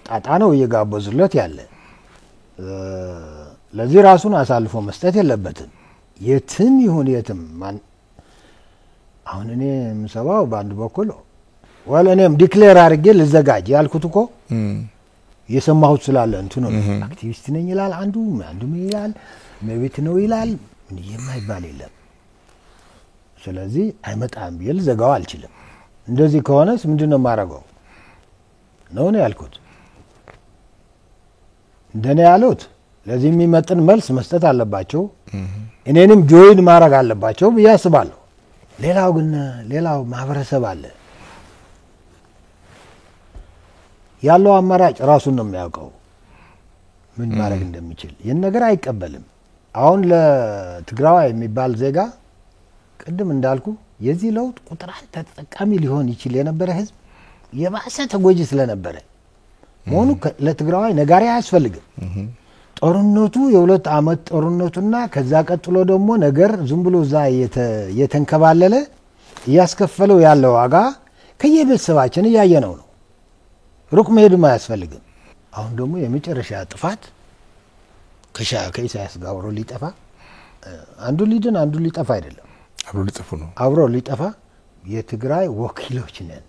ጣጣ ነው እየጋበዙለት ያለ። ለዚህ ራሱን አሳልፎ መስጠት የለበትም። የትም ይሁን የትም አሁን እኔ የምሰባው በአንድ በኩል እኔም ዲክሌር አድርጌ ልዘጋጅ ያልኩት እኮ የሰማሁት ስላለ እንትኑ አክቲቪስት ነኝ ይላል አንዱ ምን ይላል መቤት ነው ይላል ምን የማይባል የለም። ስለዚህ አይመጣም ቢል ዘጋው አልችልም። እንደዚህ ከሆነስ ምንድነው ማረጋው ነው ያልኩት። እንደኔ ያሉት ለዚህ የሚመጥን መልስ መስጠት አለባቸው። እኔንም ጆይን ማድረግ አለባቸው ብዬ አስባለሁ። ሌላው ማህበረሰብ አለ ያለው አማራጭ ራሱን ነው የሚያውቀው ምን ማድረግ እንደሚችል። ይህን ነገር አይቀበልም። አሁን ለትግራዋይ የሚባል ዜጋ ቅድም እንዳልኩ የዚህ ለውጥ ቁጥር አንድ ተጠቃሚ ሊሆን ይችል የነበረ ህዝብ የባሰ ተጎጂ ስለነበረ መሆኑ ለትግራዋይ ነጋሪ አያስፈልግም። ጦርነቱ የሁለት ዓመት ጦርነቱና ከዛ ቀጥሎ ደግሞ ነገር ዝም ብሎ ዛ የተንከባለለ እያስከፈለው ያለው ዋጋ ከየቤተሰባችን እያየነው ነው። ሩቅ መሄድም አያስፈልግም። አሁን ደግሞ የመጨረሻ ጥፋት ከኢሳያስ ጋር አብሮ ሊጠፋ አንዱ ሊድን አንዱ ሊጠፋ አይደለም፣ አብሮ ሊጠፉ ነው። አብሮ ሊጠፋ የትግራይ ወኪሎች ነን፣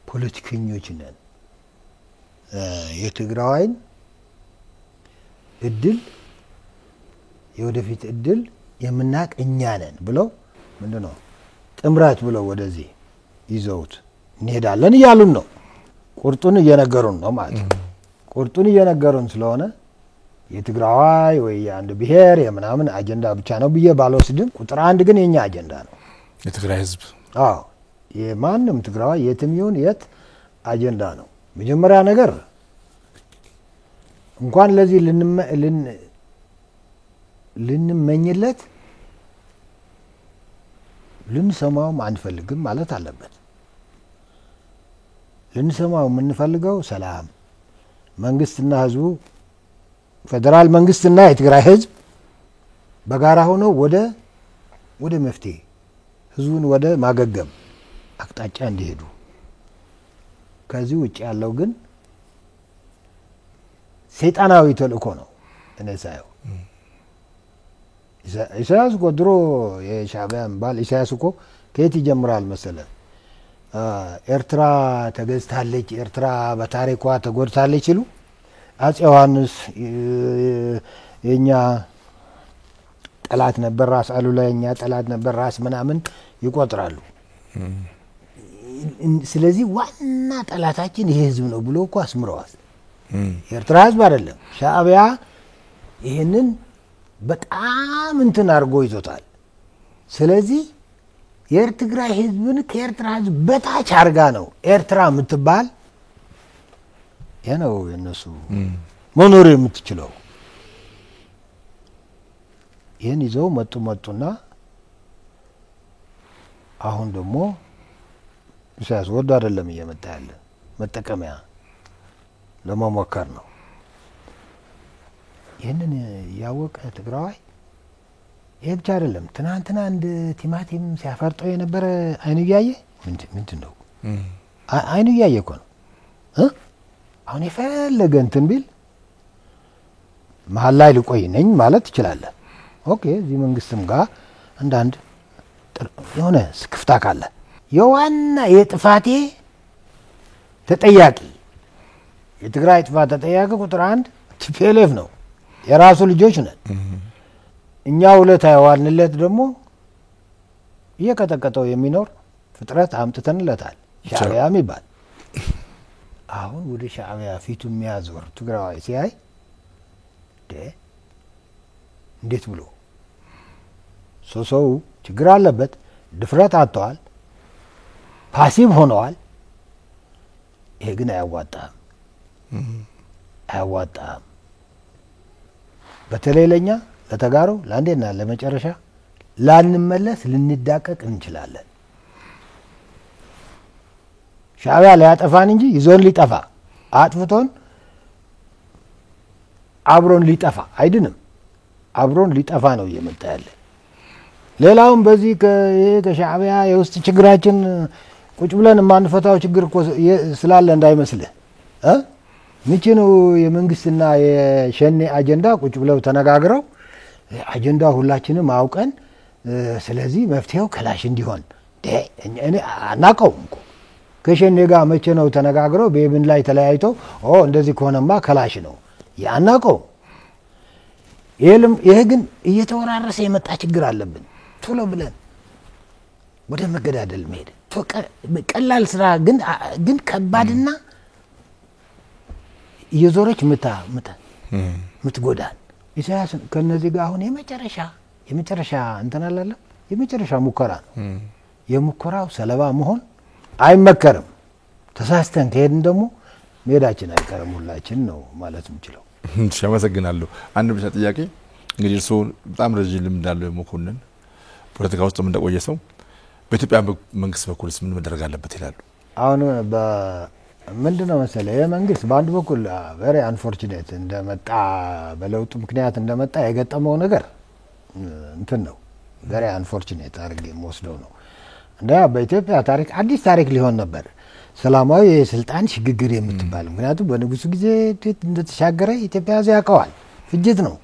ፖለቲከኞች ነን። የትግራይን እድል የወደፊት እድል የምናቅ እኛ ነን ብለው ምንድነው ጥምራት ብለው ወደዚህ ይዘውት እንሄዳለን እያሉን ነው። ቁርጡን እየነገሩን ነው ማለት ነው። ቁርጡን እየነገሩን ስለሆነ የትግራዋይ ወይ አንድ ብሔር የምናምን አጀንዳ ብቻ ነው ብዬ ባልወስድም ቁጥር አንድ ግን የኛ አጀንዳ ነው የትግራይ ህዝብ። የማንም ትግራዋይ የትም ይሁን የት አጀንዳ ነው። መጀመሪያ ነገር እንኳን ለዚህ ልንመኝለት ልንሰማውም አንፈልግም ማለት አለበት። ልንሰማው የምንፈልገው ሰላም፣ መንግስትና ህዝቡ ፌደራል መንግስትና የትግራይ ህዝብ በጋራ ሆነው ወደ መፍትሄ ህዝቡን ወደ ማገገም አቅጣጫ እንዲሄዱ። ከዚህ ውጭ ያለው ግን ሰይጣናዊ ተልእኮ ነው። እኔ ሳየው ኢሳያስ እኮ ድሮ የሻዕቢያ ባል ኢሳያስ እኮ ከየት ይጀምራል መሰለ? ኤርትራ ተገዝታለች፣ ኤርትራ በታሪኳ ተጎድታለች ሲሉ አፄ ዮሐንስ የኛ ጠላት ነበር፣ ራስ አሉላ የኛ ጠላት ነበር፣ ራስ ምናምን ይቆጥራሉ። ስለዚህ ዋና ጠላታችን ይሄ ህዝብ ነው ብሎ እኮ አስምረዋል። የኤርትራ ህዝብ አይደለም። ሻዕቢያ ይሄንን በጣም እንትን አድርጎ ይዞታል። ስለዚህ የትግራይ ህዝብን ከኤርትራ ህዝብ በታች አርጋ ነው ኤርትራ የምትባል የነው የነሱ መኖር የምትችለው። ይህን ይዘው መጡና አሁን ደግሞ ኢሳያስ ወዶ አይደለም እየመጣ ያለ መጠቀሚያ ለመሞከር ነው። ይህንን ያወቀ ትግራዋይ ይሄ ብቻ አይደለም። ትናንትና አንድ ቲማቲም ሲያፈርጠው የነበረ አይኑ እያየ ምንድን ነው አይኑ እያየ እኮ ነው። አሁን የፈለገ እንትን ቢል መሀል ላይ ልቆይ ነኝ ማለት ትችላለህ። ኦኬ እዚህ መንግስትም ጋር አንዳንድ የሆነ ክፍታ ካለ የዋና የጥፋቴ ተጠያቂ የትግራይ ጥፋት ተጠያቂ ቁጥር አንድ ቲፒኤልኤፍ ነው የራሱ ልጆች ነን እኛ ውለታ የዋልንለት ደግሞ እየቀጠቀጠው የሚኖር ፍጥረት አምጥተንለታል ሻዕቢያ የሚባል አሁን ወደ ሻዕቢያ ፊቱ የሚያዞር ትግራዋይ ሲያይ እንዴት ብሎ ሰው ችግር አለበት ድፍረት አጥተዋል ፓሲቭ ሆነዋል ይሄ ግን አያዋጣም በተለይ ለኛ ለተጋሩ ለአንዴና ለመጨረሻ ላንመለስ ልንዳቀቅ እንችላለን ሻዕቢያ ሊያጠፋን እንጂ ይዞን ሊጠፋ አጥፍቶን አብሮን ሊጠፋ አይድንም አብሮን ሊጠፋ ነው እየመጣ ያለ ሌላውም በዚህ ከሻዕቢያ የውስጥ ችግራችን ቁጭ ብለን ማንፈታው ችግር ስላለ እንዳይመስልህ ምንጭኑ የመንግስትና የሸኔ አጀንዳ ቁጭ ብለው ተነጋግረው አጀንዳ ሁላችንም አውቀን ስለዚህ መፍትሄው ክላሽ እንዲሆን እኔ አናውቀውም እኮ ከሸኔ ጋር መቼ ነው ተነጋግረው በየብን ላይ ተለያይተው እንደዚህ ከሆነማ ክላሽ ነው ያናውቀው ይሄ ግን እየተወራረሰ የመጣ ችግር አለብን ቶሎ ብለን ወደ መገዳደል መሄድ ቀላል ስራ ግን ከባድና እየዞረች ምትጎዳን ኢሳያስ ከነዚህ ጋር አሁን የመጨረሻ እንትን አላለ የመጨረሻ ሙከራ ነው የሙከራው ሰለባ መሆን አይመከርም ተሳስተን ከሄድን ደግሞ ሜዳችን አይቀርም ሁላችን ነው ማለት እንችላለን አመሰግናለሁ አንድ ብቻ ጥያቄ እንግዲህ እርሶ በጣም ረጅም ልምድ ያለው መኮንን ፖለቲካ ውስጥ እንደቆየ ሰው በኢትዮጵያ መንግስት በኩልስ ምን መደረግ አለበት ይላሉ አሁን ምንድነው መሰለህ የመንግስት በአንድ በኩል very unfortunate እንደመጣ በለውጡ ምክንያት እንደመጣ የገጠመው ነገር እንትን ነው very unfortunate አድርጌ ወስደው ነው እንዳ በኢትዮጵያ ታሪክ አዲስ ታሪክ ሊሆን ነበር ሰላማዊ የስልጣን ሽግግር የምትባል ምክንያቱም በንጉሱ ጊዜ እንደተሻገረ ኢትዮጵያ ያውቀዋል ፍጅት ነው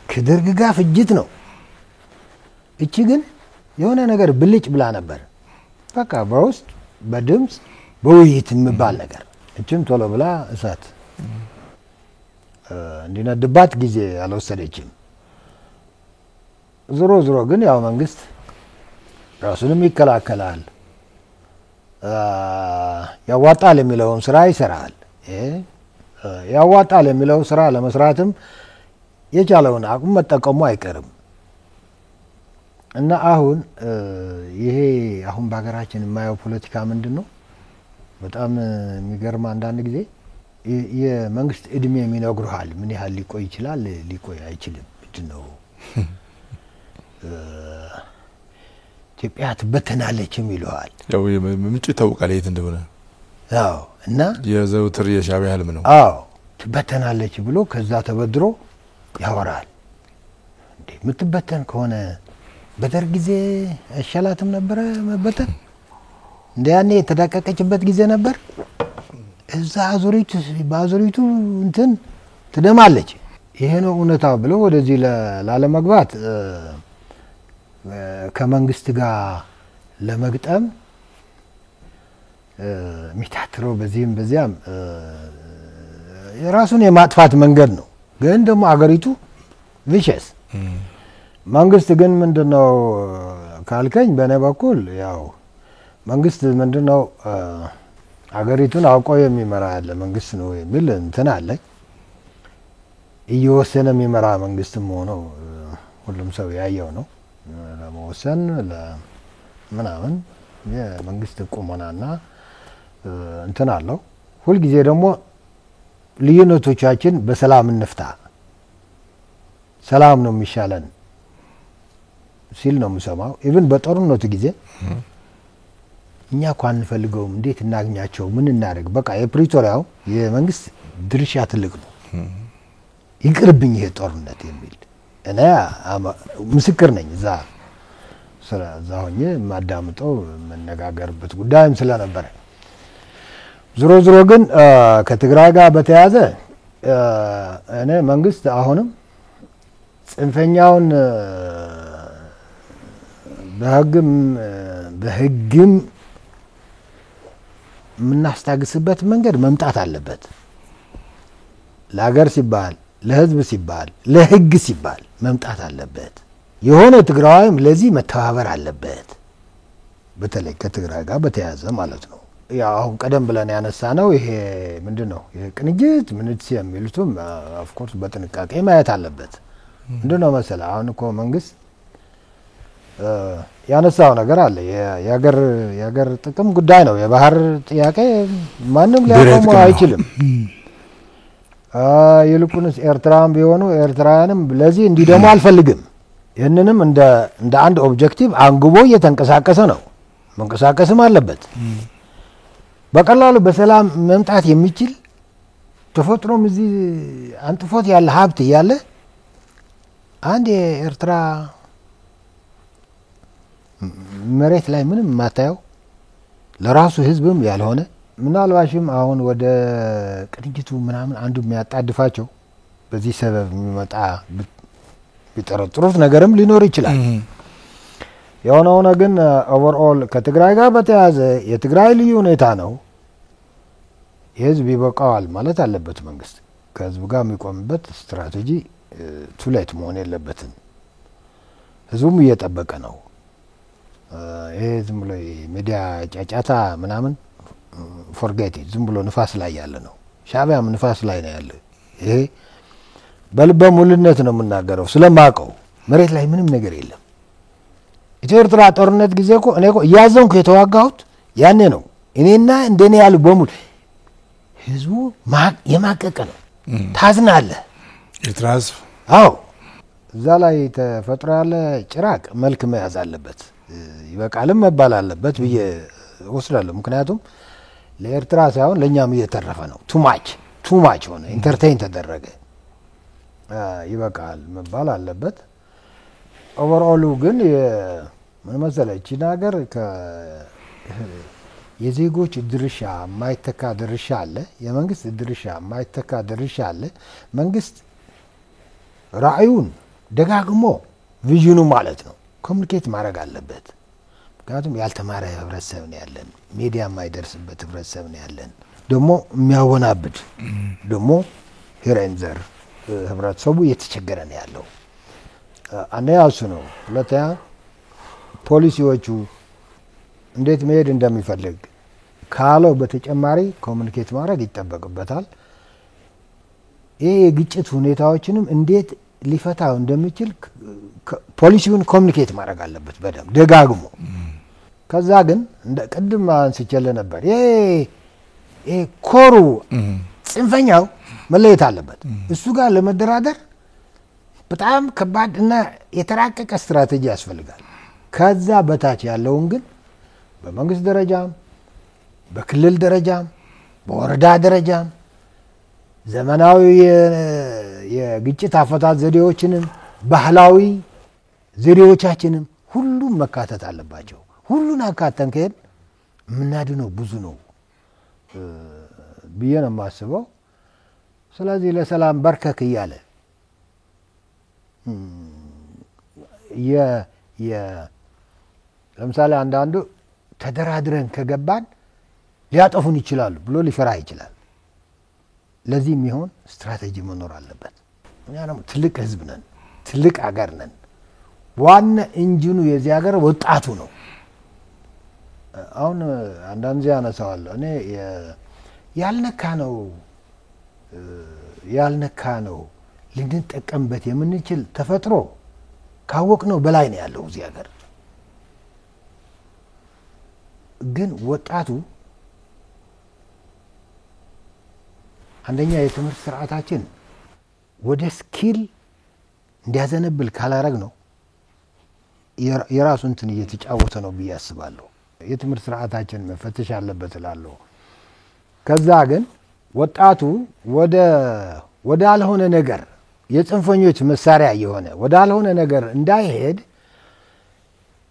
ከደርግ ጋር ፍጅት ነው እቺ ግን የሆነ ነገር ብልጭ ብላ ነበር በቃ በውስጥ በድምጽ በውይይት የሚባል ነገር እቺም ቶሎ ብላ እሳት እንዲነድባት ጊዜ አልወሰደችም ዞሮ ግን ያው መንግስት ራሱንም ይከላከላል ያዋጣል የሚለውን ስራ ይሰራል ያዋጣል የሚለው ስራ ለመስራትም የቻለውን አቅም መጠቀሙ አይቀርም እና አሁን ይሄ አሁን በአገራችን የማየው ፖለቲካ ምንድነው በጣም የሚገርም አንዳንድ ጊዜ የመንግስት እድሜ የሚነግሩሃል ምን ያህል ሊቆይ ይችላል ሊቆይ አይችልም ምንድነው ኢትዮጵያ ትበተናለች የሚሉሃል ያው ምንጭ ታውቃለህ የት እንደሆነ አዎ እና የዘውትር የሻዕቢያ ህልም ነው አዎ ትበተናለች ብሎ ከዛ ተበድሮ ያወራል እንዴ ምትበተን ከሆነ በደርግ ጊዜ አሻላትም ነበር መበተን እንደያኔ የተዳቀቀችበት ጊዜ ነበር እዛ ባዙሪቱ እንትን ትደማለች ይሄ ነው እውነታው ብሎ ወደዚህ ላለመግባት ከመንግስት ጋር ለመግጠም ሚታትረው በዚያም የራሱን የማጥፋት መንገድ ነው ግን ደግሞ አገሪቱ ቪሸስ መንግስት ግን ምንድነው ካልከኝ በኔ በኩል ያው መንግስት ምንድነው አገሪቱን አውቆ የሚመራ ያለ መንግስት ነው የሚል እንትን አለ እየወሰነ የሚመራ መንግስትም ሆኖ ሁሉም ሰው ያየው ነው ለመወሰን ለምናምን የመንግስት ቁመናና እንትን አለው ሁሉ ጊዜ ደግሞ ልዩነቶቻችን በሰላም እንፍታ ሰላም ነው የሚሻለን ሲል ነው የምሰማው ኢቭን በጦርነቱ ጊዜ እኛ እንኳን እንፈልገውም እንዴት እናገኛቸው ምን እናደርግ በቃ የፕሪቶሪያው የመንግስት ድርሻ ትልቅ ነው ይቅርብኝ ይሄ ጦርነት የሚል እኔ ምስክር ነኝ እዛ ሆኜ ማዳምጠው መነጋገርበት ጉዳይም ስለነበረ ዞሮ ግን ከትግራይ ጋር በተያያዘ እኔ መንግስት አሁንም ጽንፈኛውን በህግም የምናስታግስበት መንገድ መምጣት አለበት ለሀገር ሲባል ለህዝብ ሲባል ለህግ ሲባል መምጣት አለበት። የሆነ ትግራዋይም ለዚህ መተባበር አለበት። በተለይ ከትግራይ ጋር በተያያዘ ማለት ነው። ያው አሁን ቀደም ብለን ያነሳ ነው ይሄ ምንድነው የቅንጅት ምንድነው የሚሉትም ኦፍ ኮርስ በጥንቃቄ ማየት አለበት። ምንድነው መሰለህ አሁን እኮ መንግስት ያነሳው ነገር አለ። የሀገር ጥቅም ጉዳይ ነው። የባህር ጥያቄ ማንም ሊያቆመው አይችልም። ይልቁንስ ኤርትራም ቢሆኑ ኤርትራውያንም ለዚህ እንዲደሙ አልፈልግም። ይህንንም እንደ አንድ ኦብጀክቲቭ አንግቦ እየተንቀሳቀሰ ነው። መንቀሳቀስም አለበት። በቀላሉ በሰላም መምጣት የሚችል ተፈጥሮም እዚህ አንጥፎት ያለ ሀብት እያለ አንድ የኤርትራ መሬት ላይ ምንም ማታየው ለራሱ ህዝብም ያልሆነ ምናልባሽም አሁን ወደ ቅንጅቱ ምናምን አንዱ የሚያጣድፋቸው በዚህ ሰበብ የሚመጣ ቢጠረጥሩት ነገርም ሊኖር ይችላል። የሆነ ሆነ ግን ኦቨርኦል ከትግራይ ጋር በተያያዘ የትግራይ ልዩ ሁኔታ ነው። የህዝብ ይበቃዋል ማለት አለበት መንግስት። ከህዝብ ጋር የሚቆምበት ስትራቴጂ ቱሌት መሆን የለበትም። ህዝቡም እየጠበቀ ነው። ይሄ ዝም ብሎ ሚዲያ ጫጫታ ምናምን ፎርጌት ዝም ብሎ ንፋስ ላይ ያለ ነው። ሻዕቢያም ንፋስ ላይ ነው ያለ። ይሄ በልበ ሙሉነት ነው የምናገረው ስለማቀው መሬት ላይ ምንም ነገር የለም። ኢትዮ ኤርትራ ጦርነት ጊዜ እኮ እኔ እኮ እያዘንኩ የተዋጋሁት ያኔ ነው። እኔና እንደኔ ያሉ በሙሉ ህዝቡ የማቀቀ ነው። ታዝናለህ ኤርትራ ህዝብ። አዎ እዛ ላይ ተፈጥሮ ያለ ጭራቅ መልክ መያዝ አለበት። ይበቃልም መባል አለበት ብዬ ወስዳለሁ። ምክንያቱም ለኤርትራ ሳይሆን ለኛም እየተረፈ ነው። ቱማች ሆነ ኢንተርቴይን ተደረገ። ይበቃል መባል አለበት። ኦቨርኦሉ ግን ምን መሰለህ እቺ ነገር የዜጎች ድርሻ የማይተካ ድርሻ አለ። የመንግስት ድርሻ የማይተካ ድርሻ አለ። መንግስት ራዕዩን ደጋግሞ ቪዥኑ ማለት ነው ኮሙኒኬት ማድረግ አለበት። ምክንያቱም ያልተማረ ህብረተሰብ ነው ያለን። ሚዲያ የማይደርስበት ህብረተሰብ ነው ያለን። ደግሞ የሚያወናብድ ደግሞ ሂሬንዘር ህብረተሰቡ እየተቸገረ ነው ያለው። አንደኛ እሱ ነው። ሁለተኛ ፖሊሲዎቹ እንዴት መሄድ እንደሚፈልግ ካለው በተጨማሪ ኮሙኒኬት ማድረግ ይጠበቅበታል። ይሄ የግጭት ሁኔታዎችንም እንዴት ሊፈታው እንደሚችል ፖሊሲውን ኮሙኒኬት ማድረግ አለበት በደንብ ደጋግሞ። ከዛ ግን እንደ ቅድም አንስቼልህ ነበር ይሄ ኮሩ ጽንፈኛው መለየት አለበት። እሱ ጋር ለመደራደር በጣም ከባድ እና የተራቀቀ ስትራቴጂ ያስፈልጋል። ከዛ በታች ያለውን ግን በመንግስት ደረጃም በክልል ደረጃም በወረዳ ደረጃም ዘመናዊ የግጭት አፈታት ዘዴዎችንም ባህላዊ ዘዴዎቻችንም ሁሉም መካተት አለባቸው። ሁሉን አካተን ከሄድ የምናድነው ብዙ ነው ብዬ ነው የማስበው። ስለዚህ ለሰላም በርከክ እያለ ለምሳሌ አንዳንዱ ተደራድረን ከገባን ሊያጠፉን ይችላሉ ብሎ ሊፈራ ይችላል። ለዚህ የሚሆን ስትራቴጂ መኖር አለበት። እኛ ደግሞ ትልቅ ህዝብ ነን፣ ትልቅ አገር ነን። ዋና ኢንጂኑ የዚህ ሀገር ወጣቱ ነው። አሁን አንዳንድ ጊዜ አነሳዋለሁ እኔ ያልነካ ነው ልንጠቀምበት የምንችል ተፈጥሮ ካወቅነው በላይ ነው ያለው እዚህ ሀገር። ግን ወጣቱ አንደኛ የትምህርት ስርዓታችን ወደ ስኪል እንዲያዘነብል ካላረግ ነው የራሱን እንትን እየተጫወተ ነው ብዬ አስባለሁ። የትምህርት ስርዓታችን መፈተሽ አለበት እላለሁ። ከዛ ግን ወጣቱ ወደ አልሆነ ነገር የጽንፈኞች መሳሪያ የሆነ ወደ አልሆነ ነገር እንዳይሄድ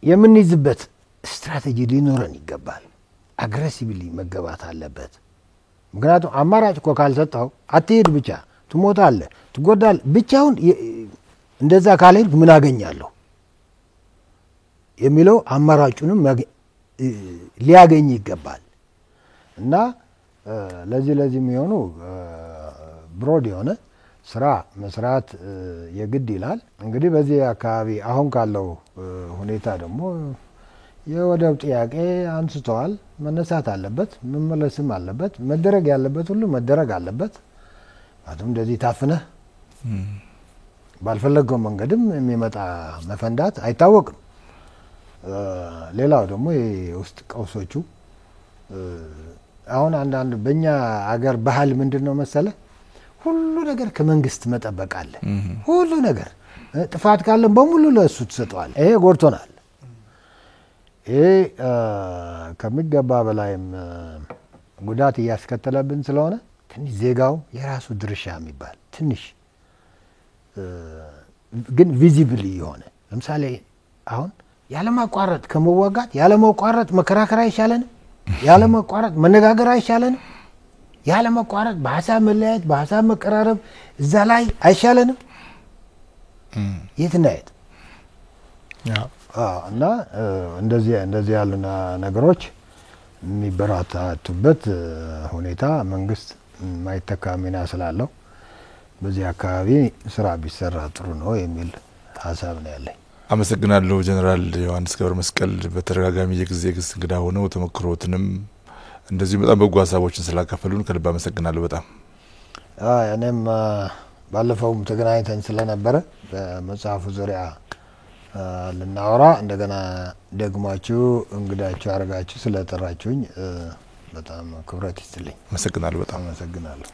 የምንይዝበት ስትራቴጂ ሊኖረን ይገባል። አግሬሲቭሊ መገባት አለበት። ምክንያቱም አማራጭ እኮ ካልሰጠው አትሄድ ብቻ ትሞታለህ፣ ትጎዳለህ። ብቻውን እንደዛ ካልሄድክ ምን አገኛለሁ የሚለው አማራጩንም ሊያገኝ ይገባል። እና ለዚህ የሚሆኑ ብሮድ የሆነ ስራ መስራት የግድ ይላል። እንግዲህ በዚህ አካባቢ አሁን ካለው ሁኔታ ደግሞ የወደብ ጥያቄ አንስተዋል። መነሳት አለበት፣ መመለስም አለበት። መደረግ ያለበት ሁሉ መደረግ አለበት። አሁን እንደዚህ ታፍነህ ባልፈለገው መንገድም የሚመጣ መፈንዳት አይታወቅም። ሌላው ደግሞ የውስጥ ቀውሶቹ አሁን አንዳንድ በእኛ አገር ባህል ምንድን ነው መሰለ፣ ሁሉ ነገር ከመንግስት መጠበቅ አለ። ሁሉ ነገር ጥፋት ካለን በሙሉ ለእሱ ትሰጠዋል። ይሄ ጎድቶናል። ይሄ ከሚገባ በላይም ጉዳት እያስከተለብን ስለሆነ ትንሽ ዜጋው የራሱ ድርሻ የሚባል ትንሽ ግን ቪዚብል የሆነ ለምሳሌ አሁን ያለማቋረጥ ከመዋጋት ያለማቋረጥ መከራከር አይሻለንም? ያለማቋረጥ መነጋገር አይሻለንም? ያለማቋረጥ በሀሳብ መለያየት በሀሳብ መቀራረብ እዛ ላይ አይሻለንም? የትና የት እና እንደዚህ ያሉ ነገሮች የሚበራታቱበት ሁኔታ መንግስት ማይተካ ሚና ስላለው በዚህ አካባቢ ስራ ቢሰራ ጥሩ ነው የሚል ሀሳብ ነው ያለኝ። አመሰግናለሁ ጀነራል ዮሐንስ ገብረ መስቀል በተደጋጋሚ የጊዜ እንግዳ ሆነው ተመክሮትንም እንደዚህ በጣም በጎ ሀሳቦችን ስላካፈሉን ከልብ አመሰግናለሁ። በጣም እኔም ባለፈውም ተገናኝተን ስለነበረ በመጽሐፉ ዙሪያ ልናወራ እንደገና ደግማችሁ እንግዳችሁ አድርጋችሁ ስለጠራችሁኝ በጣም ክብረት ይስጥልኝ። አመሰግናለሁ። በጣም አመሰግናለሁ።